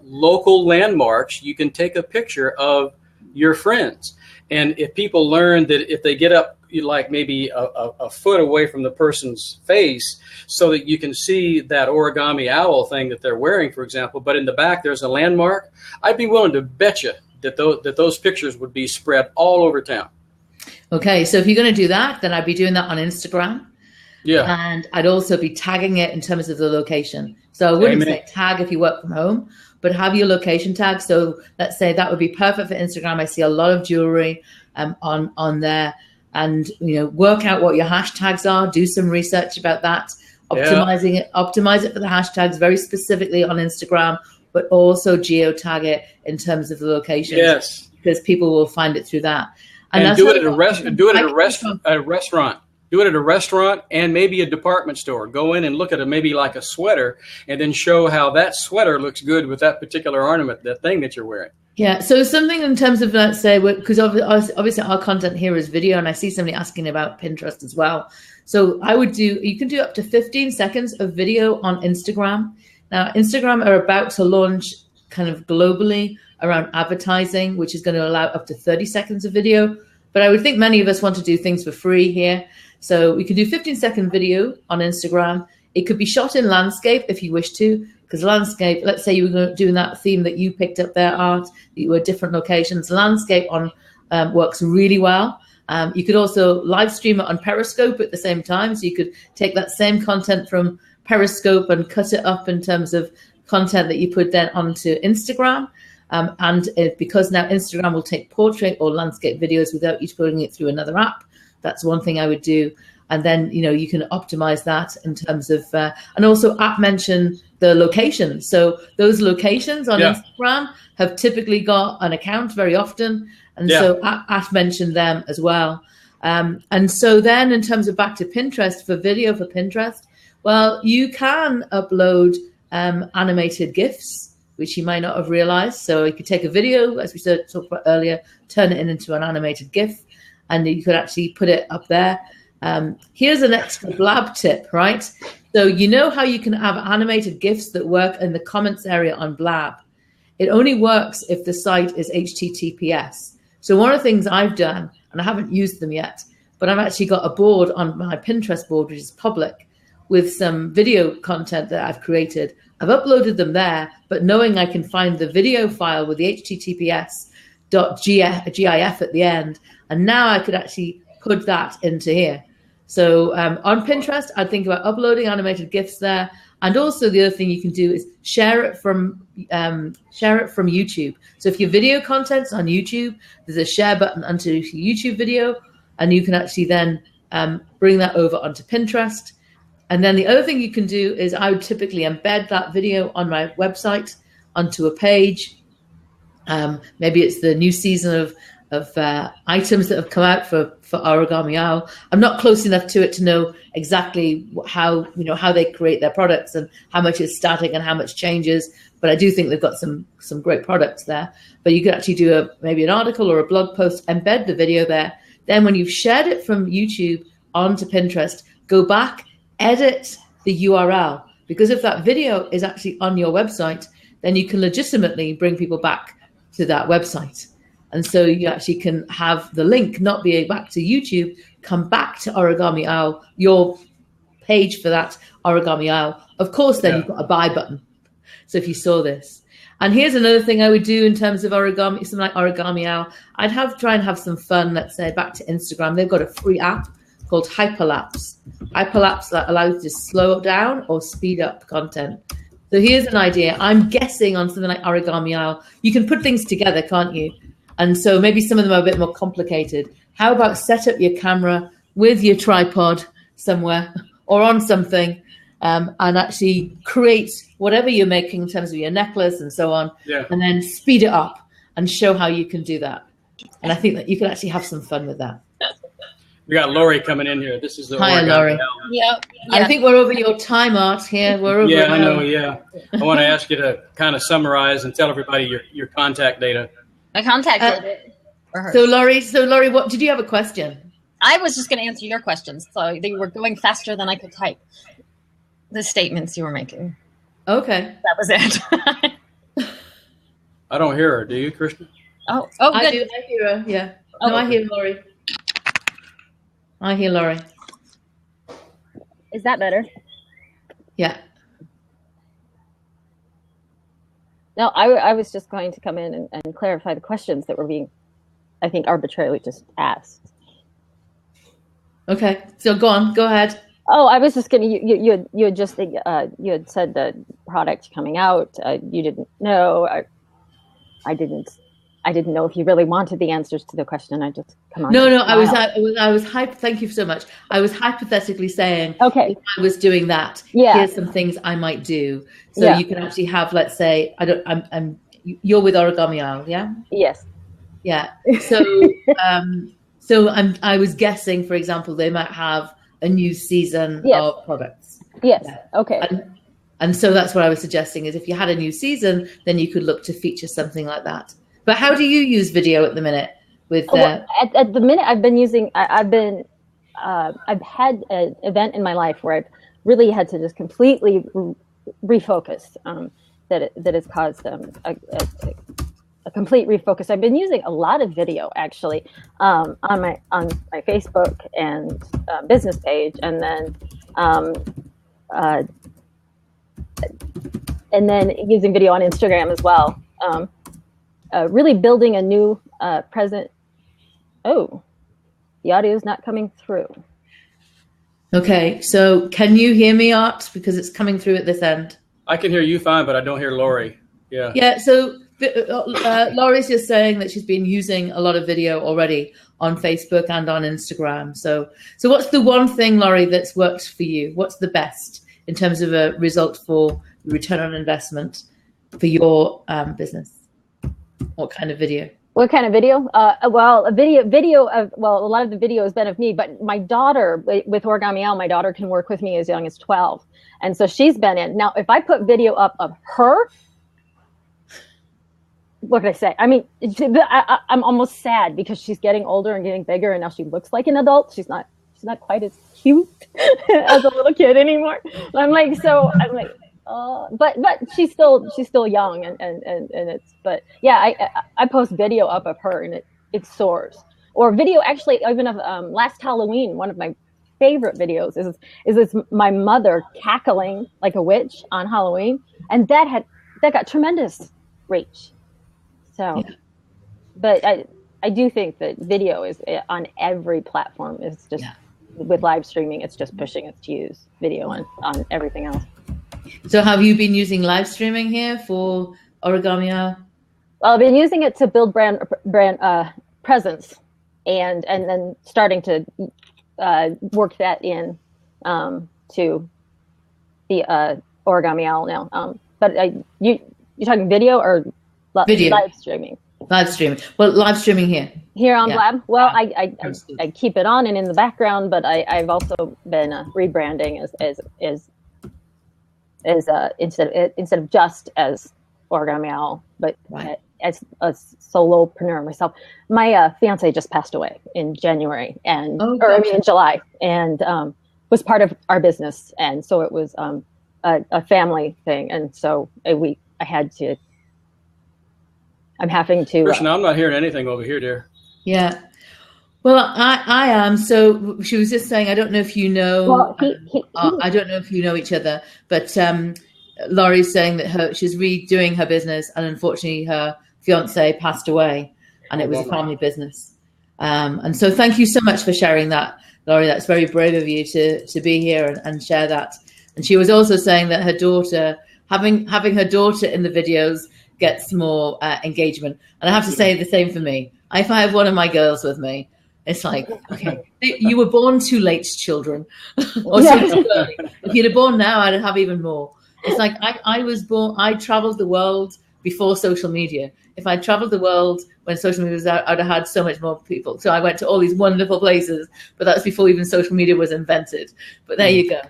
local landmarks you can take a picture of your friends. And if people learn that if they get up like maybe a foot away from the person's face, so that you can see that Origami Owl thing that they're wearing, for example, but in the back there's a landmark, I'd be willing to bet you that those pictures would be spread all over town. Okay, so if you're going to do that, then I'd be doing that on Instagram. Yeah. And I'd also be tagging it in terms of the location. So I wouldn't say tag if you work from home, but have your location tag. So let's say that would be perfect for Instagram. I see a lot of jewelry on there, and, you know, work out what your hashtags are, do some research about that, optimize it for the hashtags very specifically on Instagram, but also geotag it in terms of the location. Yes. Because people will find it through that. And do it at a restaurant. Do it at a restaurant and maybe a department store. Go in and look at maybe like a sweater, and then show how that sweater looks good with that particular ornament, that thing that you're wearing. Yeah. So something in terms of, let's say, because obviously our content here is video, and I see somebody asking about Pinterest as well. So you can do up to 15 seconds of video on Instagram. Now, Instagram are about to launch kind of globally around advertising, which is going to allow up to 30 seconds of video. But I would think many of us want to do things for free here. So we could do 15-second video on Instagram. It could be shot in landscape if you wish to, because landscape, let's say you were doing that theme that you picked up there, Art, that you were different locations. Landscape works really well. You could also live stream it on Periscope at the same time. So you could take that same content from Periscope and cut it up in terms of content that you put then onto Instagram. Because now Instagram will take portrait or landscape videos without you putting it through another app. That's one thing I would do. And then, you can optimize that in terms of, and also mention the locations. So those locations on Instagram have typically got an account very often. And so mention them as well. And so then in terms of back to Pinterest, for video for Pinterest, well, you can upload animated GIFs, which you might not have realized. So you could take a video, as we talked about earlier, turn it into an animated GIF, and you could actually put it up there. Here's an extra blab tip, right? So how you can have animated GIFs that work in the comments area on Blab. It only works if the site is HTTPS. So one of the things I've done, and I haven't used them yet, but I've actually got a board on my Pinterest board, which is public, with some video content that I've created. I've uploaded them there, but knowing I can find the video file with the https.gif at the end, and now I could actually put that into here. So on Pinterest, I'd think about uploading animated GIFs there. And also the other thing you can do is share it from YouTube. So if your video content's on YouTube, there's a share button onto your YouTube video, and you can actually then bring that over onto Pinterest. And then the other thing you can do is I would typically embed that video on my website onto a page. Maybe it's the new season of items that have come out for Origami Owl. I'm not close enough to it to know exactly how they create their products and how much is static and how much changes. But I do think they've got some great products there. But you could actually do maybe an article or a blog post, embed the video there. Then when you've shared it from YouTube onto Pinterest, go back, edit the URL. Because if that video is actually on your website, then you can legitimately bring people back to that website. And so you actually can have the link not be back to YouTube, come back to Origami Owl, your page for that Origami Owl. Of course, then you've got a buy button. So if you saw this. And here's another thing I would do in terms of origami, something like Origami Owl. I'd try and have some fun, let's say, back to Instagram. They've got a free app called Hyperlapse. Hyperlapse that allows you to slow down or speed up content. So here's an idea. I'm guessing on something like Origami Owl, you can put things together, can't you? And so maybe some of them are a bit more complicated. How about set up your camera with your tripod somewhere or on something and actually create whatever you're making in terms of your necklace and so on, and then speed it up and show how you can do that. And I think that you can actually have some fun with that. We got Lori coming in here. This is the Hi, Lori. Yeah. I think we're over your time, Art, here. We're over. Yeah, I know, I want to ask you to kind of summarize and tell everybody your contact data. My contact data. So Lori, what did you have a question? I was just going to answer your questions. So they were going faster than I could type the statements you were making. Okay. That was it. I don't hear her. Do you, Krishna? Oh, good. I do. I hear her. Yeah. No, okay. I hear Lori. I hear Lori. Is that better? Yeah. No, I was just going to come in and clarify the questions that were being, I think, arbitrarily just asked. Okay, so go ahead. Oh, I was just going to, you had just, you had said the product coming out. You didn't know. I didn't know if you really wanted the answers to the question. I just come on. No, I was thank you so much. I was hypothetically saying, okay, if I was doing that, here's some things I might do. So you can actually have, let's say, you're with Origami Owl, yeah? Yes. Yeah. So, I was guessing, for example, they might have a new season of products. Yes. Yeah. Okay. And so that's what I was suggesting is if you had a new season, then you could look to feature something like that. But how do you use video at the minute? At the minute, I've been using. I've had an event in my life where I've really had to just completely refocus. That has caused a complete refocus. I've been using a lot of video actually on my Facebook and business page, and then using video on Instagram as well. Really building a new present. Oh, The audio is not coming through. Okay, so can you hear me, Art? Because it's coming through at this end. I can hear you fine, but I don't hear Lori. Yeah. Yeah, so Laurie's just saying that she's been using a lot of video already on Facebook and on Instagram. So what's the one thing, Laurie, that's worked for you? What's the best in terms of a result for return on investment for your business? What kind of video? What kind of video? Well, a lot of the video has been of me, but my daughter with Origami Owl, my daughter can work with me as young as 12. And so she's been in. Now, if I put video up of her, what can I say? I mean, I'm almost sad because she's getting older and getting bigger, and now she looks like an adult. She's not quite as cute as a little kid anymore. I'm like, but she's still young, and it's, but yeah, I post video up of her, and it soars. Or video, actually, even of last Halloween, one of my favorite videos is my mother cackling like a witch on Halloween, and that got tremendous reach. So, yeah. But I do think that video is on every platform. Is just with live streaming, it's just pushing us to use video on everything else. So have you been using live streaming here for Origami Owl? Well, I've been using it to build brand presence, and then starting to work that in to the Origami Owl now. But you're talking video or video? Live streaming? Live streaming. Well, live streaming here on Blab. Well, I keep it on and in the background, but I've also been rebranding as instead of just as Origami Owl, but as a solopreneur myself. My fiance just passed away in January, in July, and was part of our business, and so it was a family thing, and so I had to. I'm having to. Krishna, I'm not hearing anything over here, dear. Yeah. Well, I am. So she was just saying, I don't know if you know. Well, I don't know if you know each other, but Laurie's saying that she's redoing her business, and unfortunately, her fiance passed away, and it was a family business. And so, thank you so much for sharing that, Laurie. That's very brave of you to be here and share that. And she was also saying that her daughter, having her daughter in the videos, gets more engagement. And I have to say the same for me. If I have one of my girls with me, it's like, okay, you were born too late, children. Or too early. If you'd have born now, I'd have even more. It's like I traveled the world before social media. If I traveled the world when social media was out, I'd have had so much more people. So I went to all these wonderful places, but that's before even social media was invented. But there you go.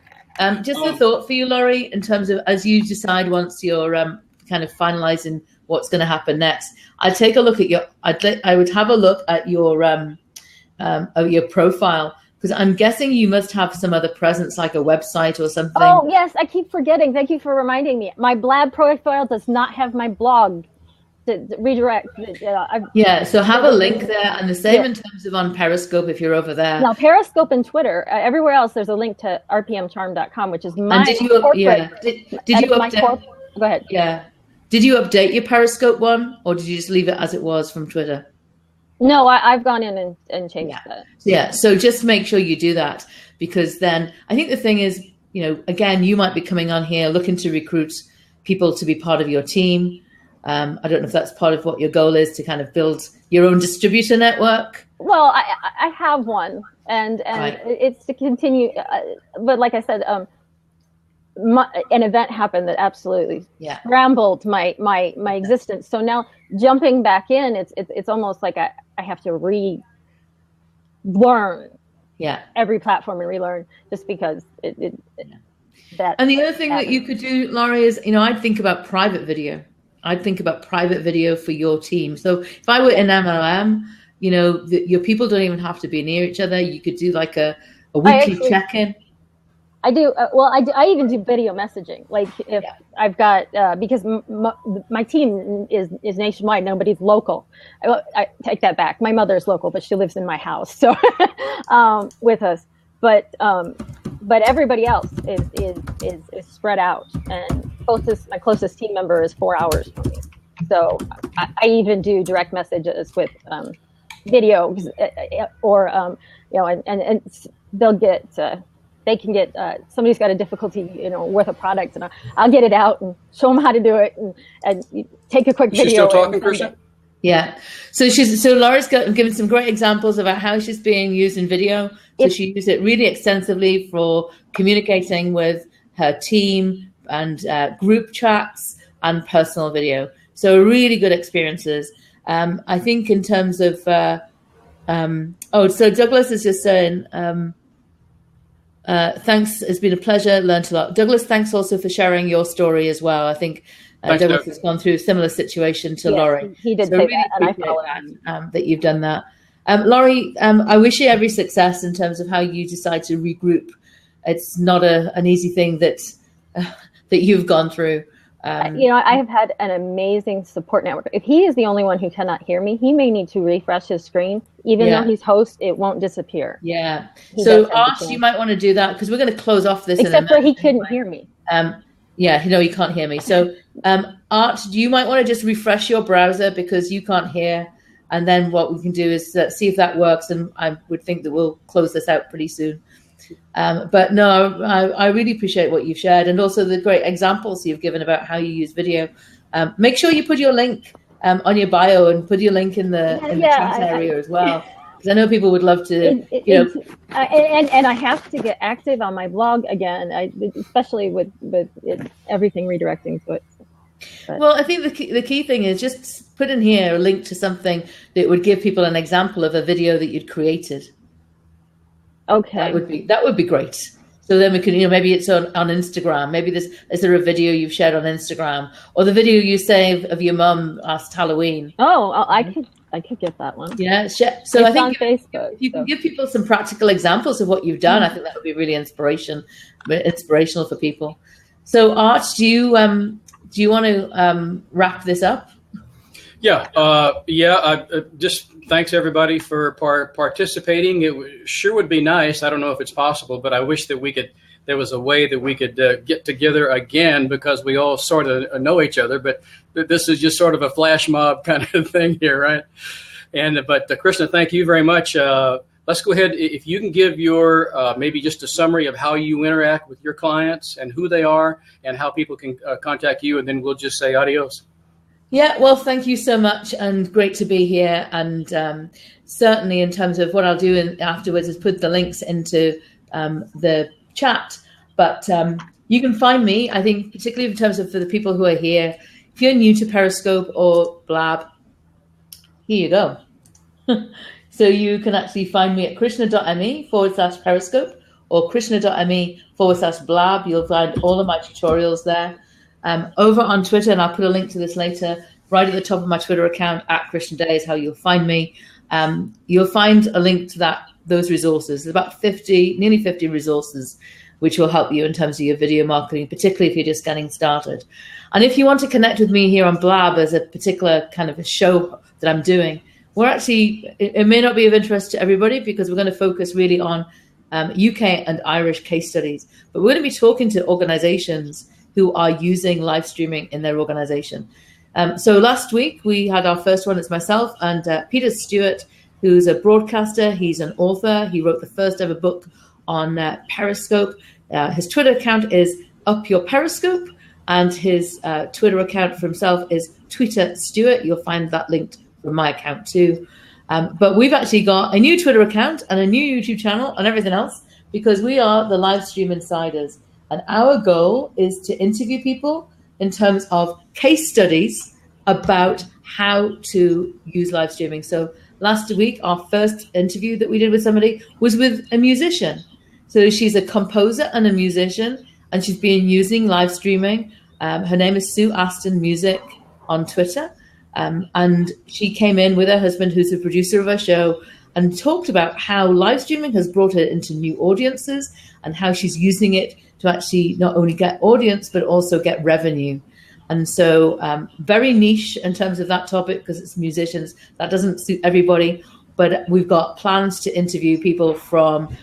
Just a thought for you, Laurie, in terms of as you decide once you're kind of finalizing what's going to happen next. I'd take a look at I would have a look at your profile, because I'm guessing you must have some other presence, like a website or something. Oh yes, I keep forgetting. Thank you for reminding me. My Blab profile does not have my blog to redirect. So have a link there, and the same in terms of on Periscope if you're over there. Now Periscope and Twitter, everywhere else there's a link to rpmcharm.com, which is my did you corporate. Did you update? Go ahead. Yeah. Did you update your Periscope one, or did you just leave it as it was from Twitter? No, I've gone in and changed that. Yeah, so just make sure you do that, because then I think the thing is, again, you might be coming on here looking to recruit people to be part of your team. I don't know if that's part of what your goal is, to kind of build your own distributor network. Well, I have one, and it's to continue. But like I said, an event happened that absolutely scrambled my existence. So now jumping back in, it's almost like I have to relearn every platform and relearn, just because that. And the other thing that you could do, Laurie, is I'd think about private video. I'd think about private video for your team. So if I were in MLM, your people don't even have to be near each other. You could do like a weekly check-in. I do. I even do video messaging. Like if I've got, because my team is nationwide, nobody's local. I take that back. My mother's local, but she lives in my house, so with us. But everybody else is spread out, and my closest team member is 4 hours from me. So I even do direct messages with video, or and they'll get they can get somebody's got a difficulty with a product, and I'll get it out and show them how to do it, and take a quick video. She's still talking, Krishna? Yeah. So Laura's given some great examples about how she's being used in video. So she used it really extensively for communicating with her team and group chats and personal video. So really good experiences. I think in terms of, so Douglas is just saying, thanks. It's been a pleasure. Learned a lot. Douglas, thanks also for sharing your story as well. I think Douglas has gone through a similar situation to Laurie. He did say really that, and I followed that you've done that. Laurie, I wish you every success in terms of how you decide to regroup. It's not an easy thing that you've gone through. I have had an amazing support network. If he is the only one who cannot hear me, he may need to refresh his screen. Even though he's host, it won't disappear. Yeah. So Art, you might want to do that, because we're going to close off this. Except for he couldn't hear me. He can't hear me. So Art, you might want to just refresh your browser, because you can't hear. And then what we can do is see if that works. And I would think that we'll close this out pretty soon. But no, I really appreciate what you've shared, and also the great examples you've given about how you use video. Make sure you put your link on your bio, and put your link in the chat area as well, because I know people would love to. And I have to get active on my blog again, especially with everything redirecting to it. But. Well, I think the key thing is just put in here a link to something that would give people an example of a video that you'd created. Okay, that would be great. So then we can, maybe it's on Instagram. Maybe is there a video you've shared on Instagram, or the video you saved of your mum last Halloween? Oh, I could get that one. Yeah, so it's I think on Facebook. You can give people some practical examples of what you've done. I think that would be really inspirational for people. So Art, do you want to wrap this up? Just thanks everybody for participating. It sure would be nice. I don't know if it's possible, but I wish that there was a way that we could get together again, because we all sort of know each other, but this is just sort of a flash mob kind of thing here, right? But Krishna, thank you very much. Let's go ahead. If you can give your maybe just a summary of how you interact with your clients and who they are and how people can contact you, and then we'll just say adios. Yeah, well, thank you so much, and great to be here. And certainly in terms of what I'll do afterwards is put the links into the chat. But you can find me, I think, particularly in terms of for the people who are here. If you're new to Periscope or Blab, here you go. So you can actually find me at krishna.me/Periscope or krishna.me/Blab. You'll find all of my tutorials there. Over on Twitter, and I'll put a link to this later, right at the top of my Twitter account, @KrishnaDay is how you'll find me. You'll find a link to those resources. There's about nearly 50 resources, which will help you in terms of your video marketing, particularly if you're just getting started. And if you want to connect with me here on Blab as a particular kind of a show that I'm doing, it may not be of interest to everybody, because we're going to focus really on UK and Irish case studies. But we're going to be talking to organizations who are using live streaming in their organization. So last week we had our first one. It's myself and Peter Stewart, who's a broadcaster. He's an author. He wrote the first ever book on Periscope. His Twitter account is Up Your Periscope, and his Twitter account for himself is Tweeter Stewart. You'll find that linked from my account too. But we've actually got a new Twitter account and a new YouTube channel and everything else, because we are the Live Stream Insiders. And our goal is to interview people in terms of case studies about how to use live streaming. So last week, our first interview that we did with somebody was with a musician. So she's a composer and a musician, and she's been using live streaming. Her name is Sue Aston Music on Twitter. And she came in with her husband, who's the producer of our show, and talked about how live streaming has brought her into new audiences and how she's using it to actually not only get audience, but also get revenue. And so very niche in terms of that topic, because it's musicians. That doesn't suit everybody. But we've got plans to interview people from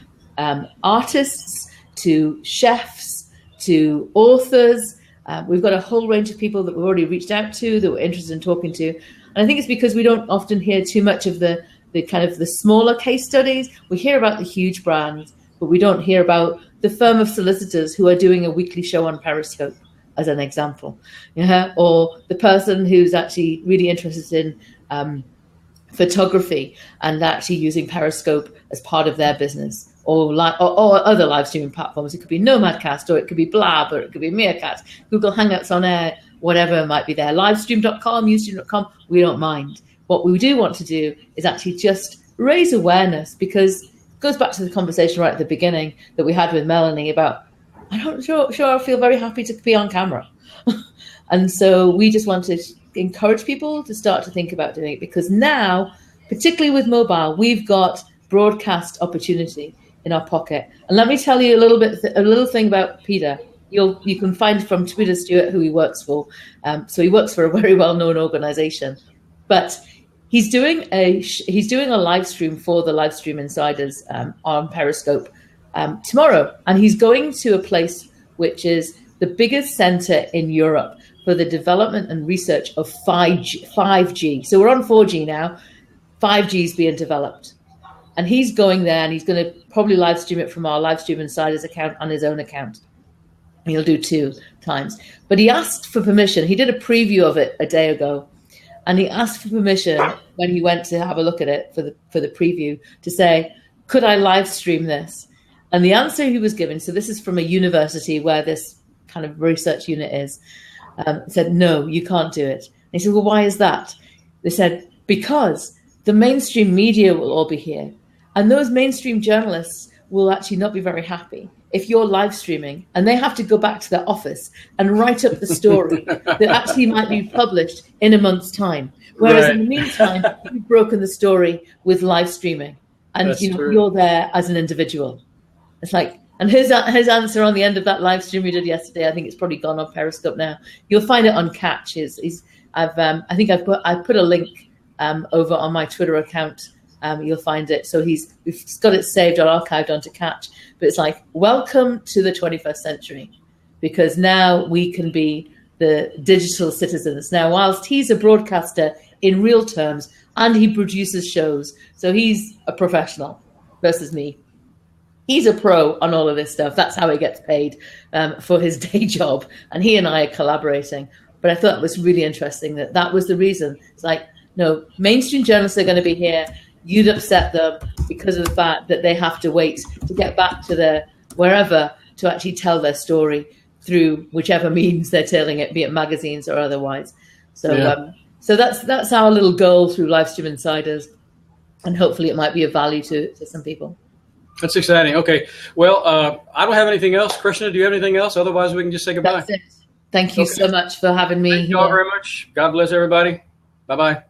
artists to chefs to authors. We've got a whole range of people that we've already reached out to that we're interested in talking to. And I think it's because we don't often hear too much of the the kind of the smaller case studies. We hear about the huge brands, but we don't hear about the firm of solicitors who are doing a weekly show on Periscope, as an example, or the person who's actually really interested in photography and actually using Periscope as part of their business, or other live streaming platforms. It could be Nomadcast, or it could be Blab, or it could be Meerkat, Google Hangouts on Air, whatever might be there. Livestream.com, Ustream.com, we don't mind. What we do want to do is actually just raise awareness, because it goes back to the conversation right at the beginning that we had with Melanie about, I'm not sure I feel very happy to be on camera. And so we just want to encourage people to start to think about doing it, because now, particularly with mobile, we've got broadcast opportunity in our pocket. And let me tell you a little thing about Peter. You can find from Twitter Stuart who he works for. So he works for a very well-known organization, but he's doing a live stream for the Live Stream Insiders on Periscope tomorrow, and he's going to a place which is the biggest center in Europe for the development and research of 5G. So we're on 4G now. 5G is being developed. And he's going there, and he's going to probably live stream it from our Live Stream Insiders account on his own account. He'll do 2 times. But he asked for permission. He did a preview of it a day ago. And he asked for permission when he went to have a look at it for the preview to say, could I live stream this? And the answer he was given, so this is from a university where this kind of research unit is, said, no, you can't do it. And he said, well, why is that? They said, because the mainstream media will all be here. And those mainstream journalists will actually not be very happy if you're live streaming and they have to go back to their office and write up the story that actually might be published in a month's time. Whereas in the meantime, you've broken the story with live streaming, and you're there as an individual. It's like, and his answer on the end of that live stream we did yesterday, I think it's probably gone on Periscope now. You'll find it on Catch. I've put a link over on my Twitter account. You'll find it. So we've got it saved or archived onto Catch. But it's like, welcome to the 21st century, because now we can be the digital citizens. Now, whilst he's a broadcaster in real terms and he produces shows, so he's a professional versus me. He's a pro on all of this stuff. That's how he gets paid for his day job. And he and I are collaborating. But I thought it was really interesting that was the reason. It's like, no, mainstream journalists are going to be here. You'd upset them because of the fact that they have to wait to get back to their wherever to actually tell their story through whichever means they're telling it, be it magazines or otherwise. So so that's our little goal through Live Stream Insiders. And hopefully it might be of value to some people. That's exciting. Okay. Well, I don't have anything else. Krishna, do you have anything else? Otherwise, we can just say goodbye. That's it. Thank you so much for having me. Thank you all very much. God bless everybody. Bye-bye.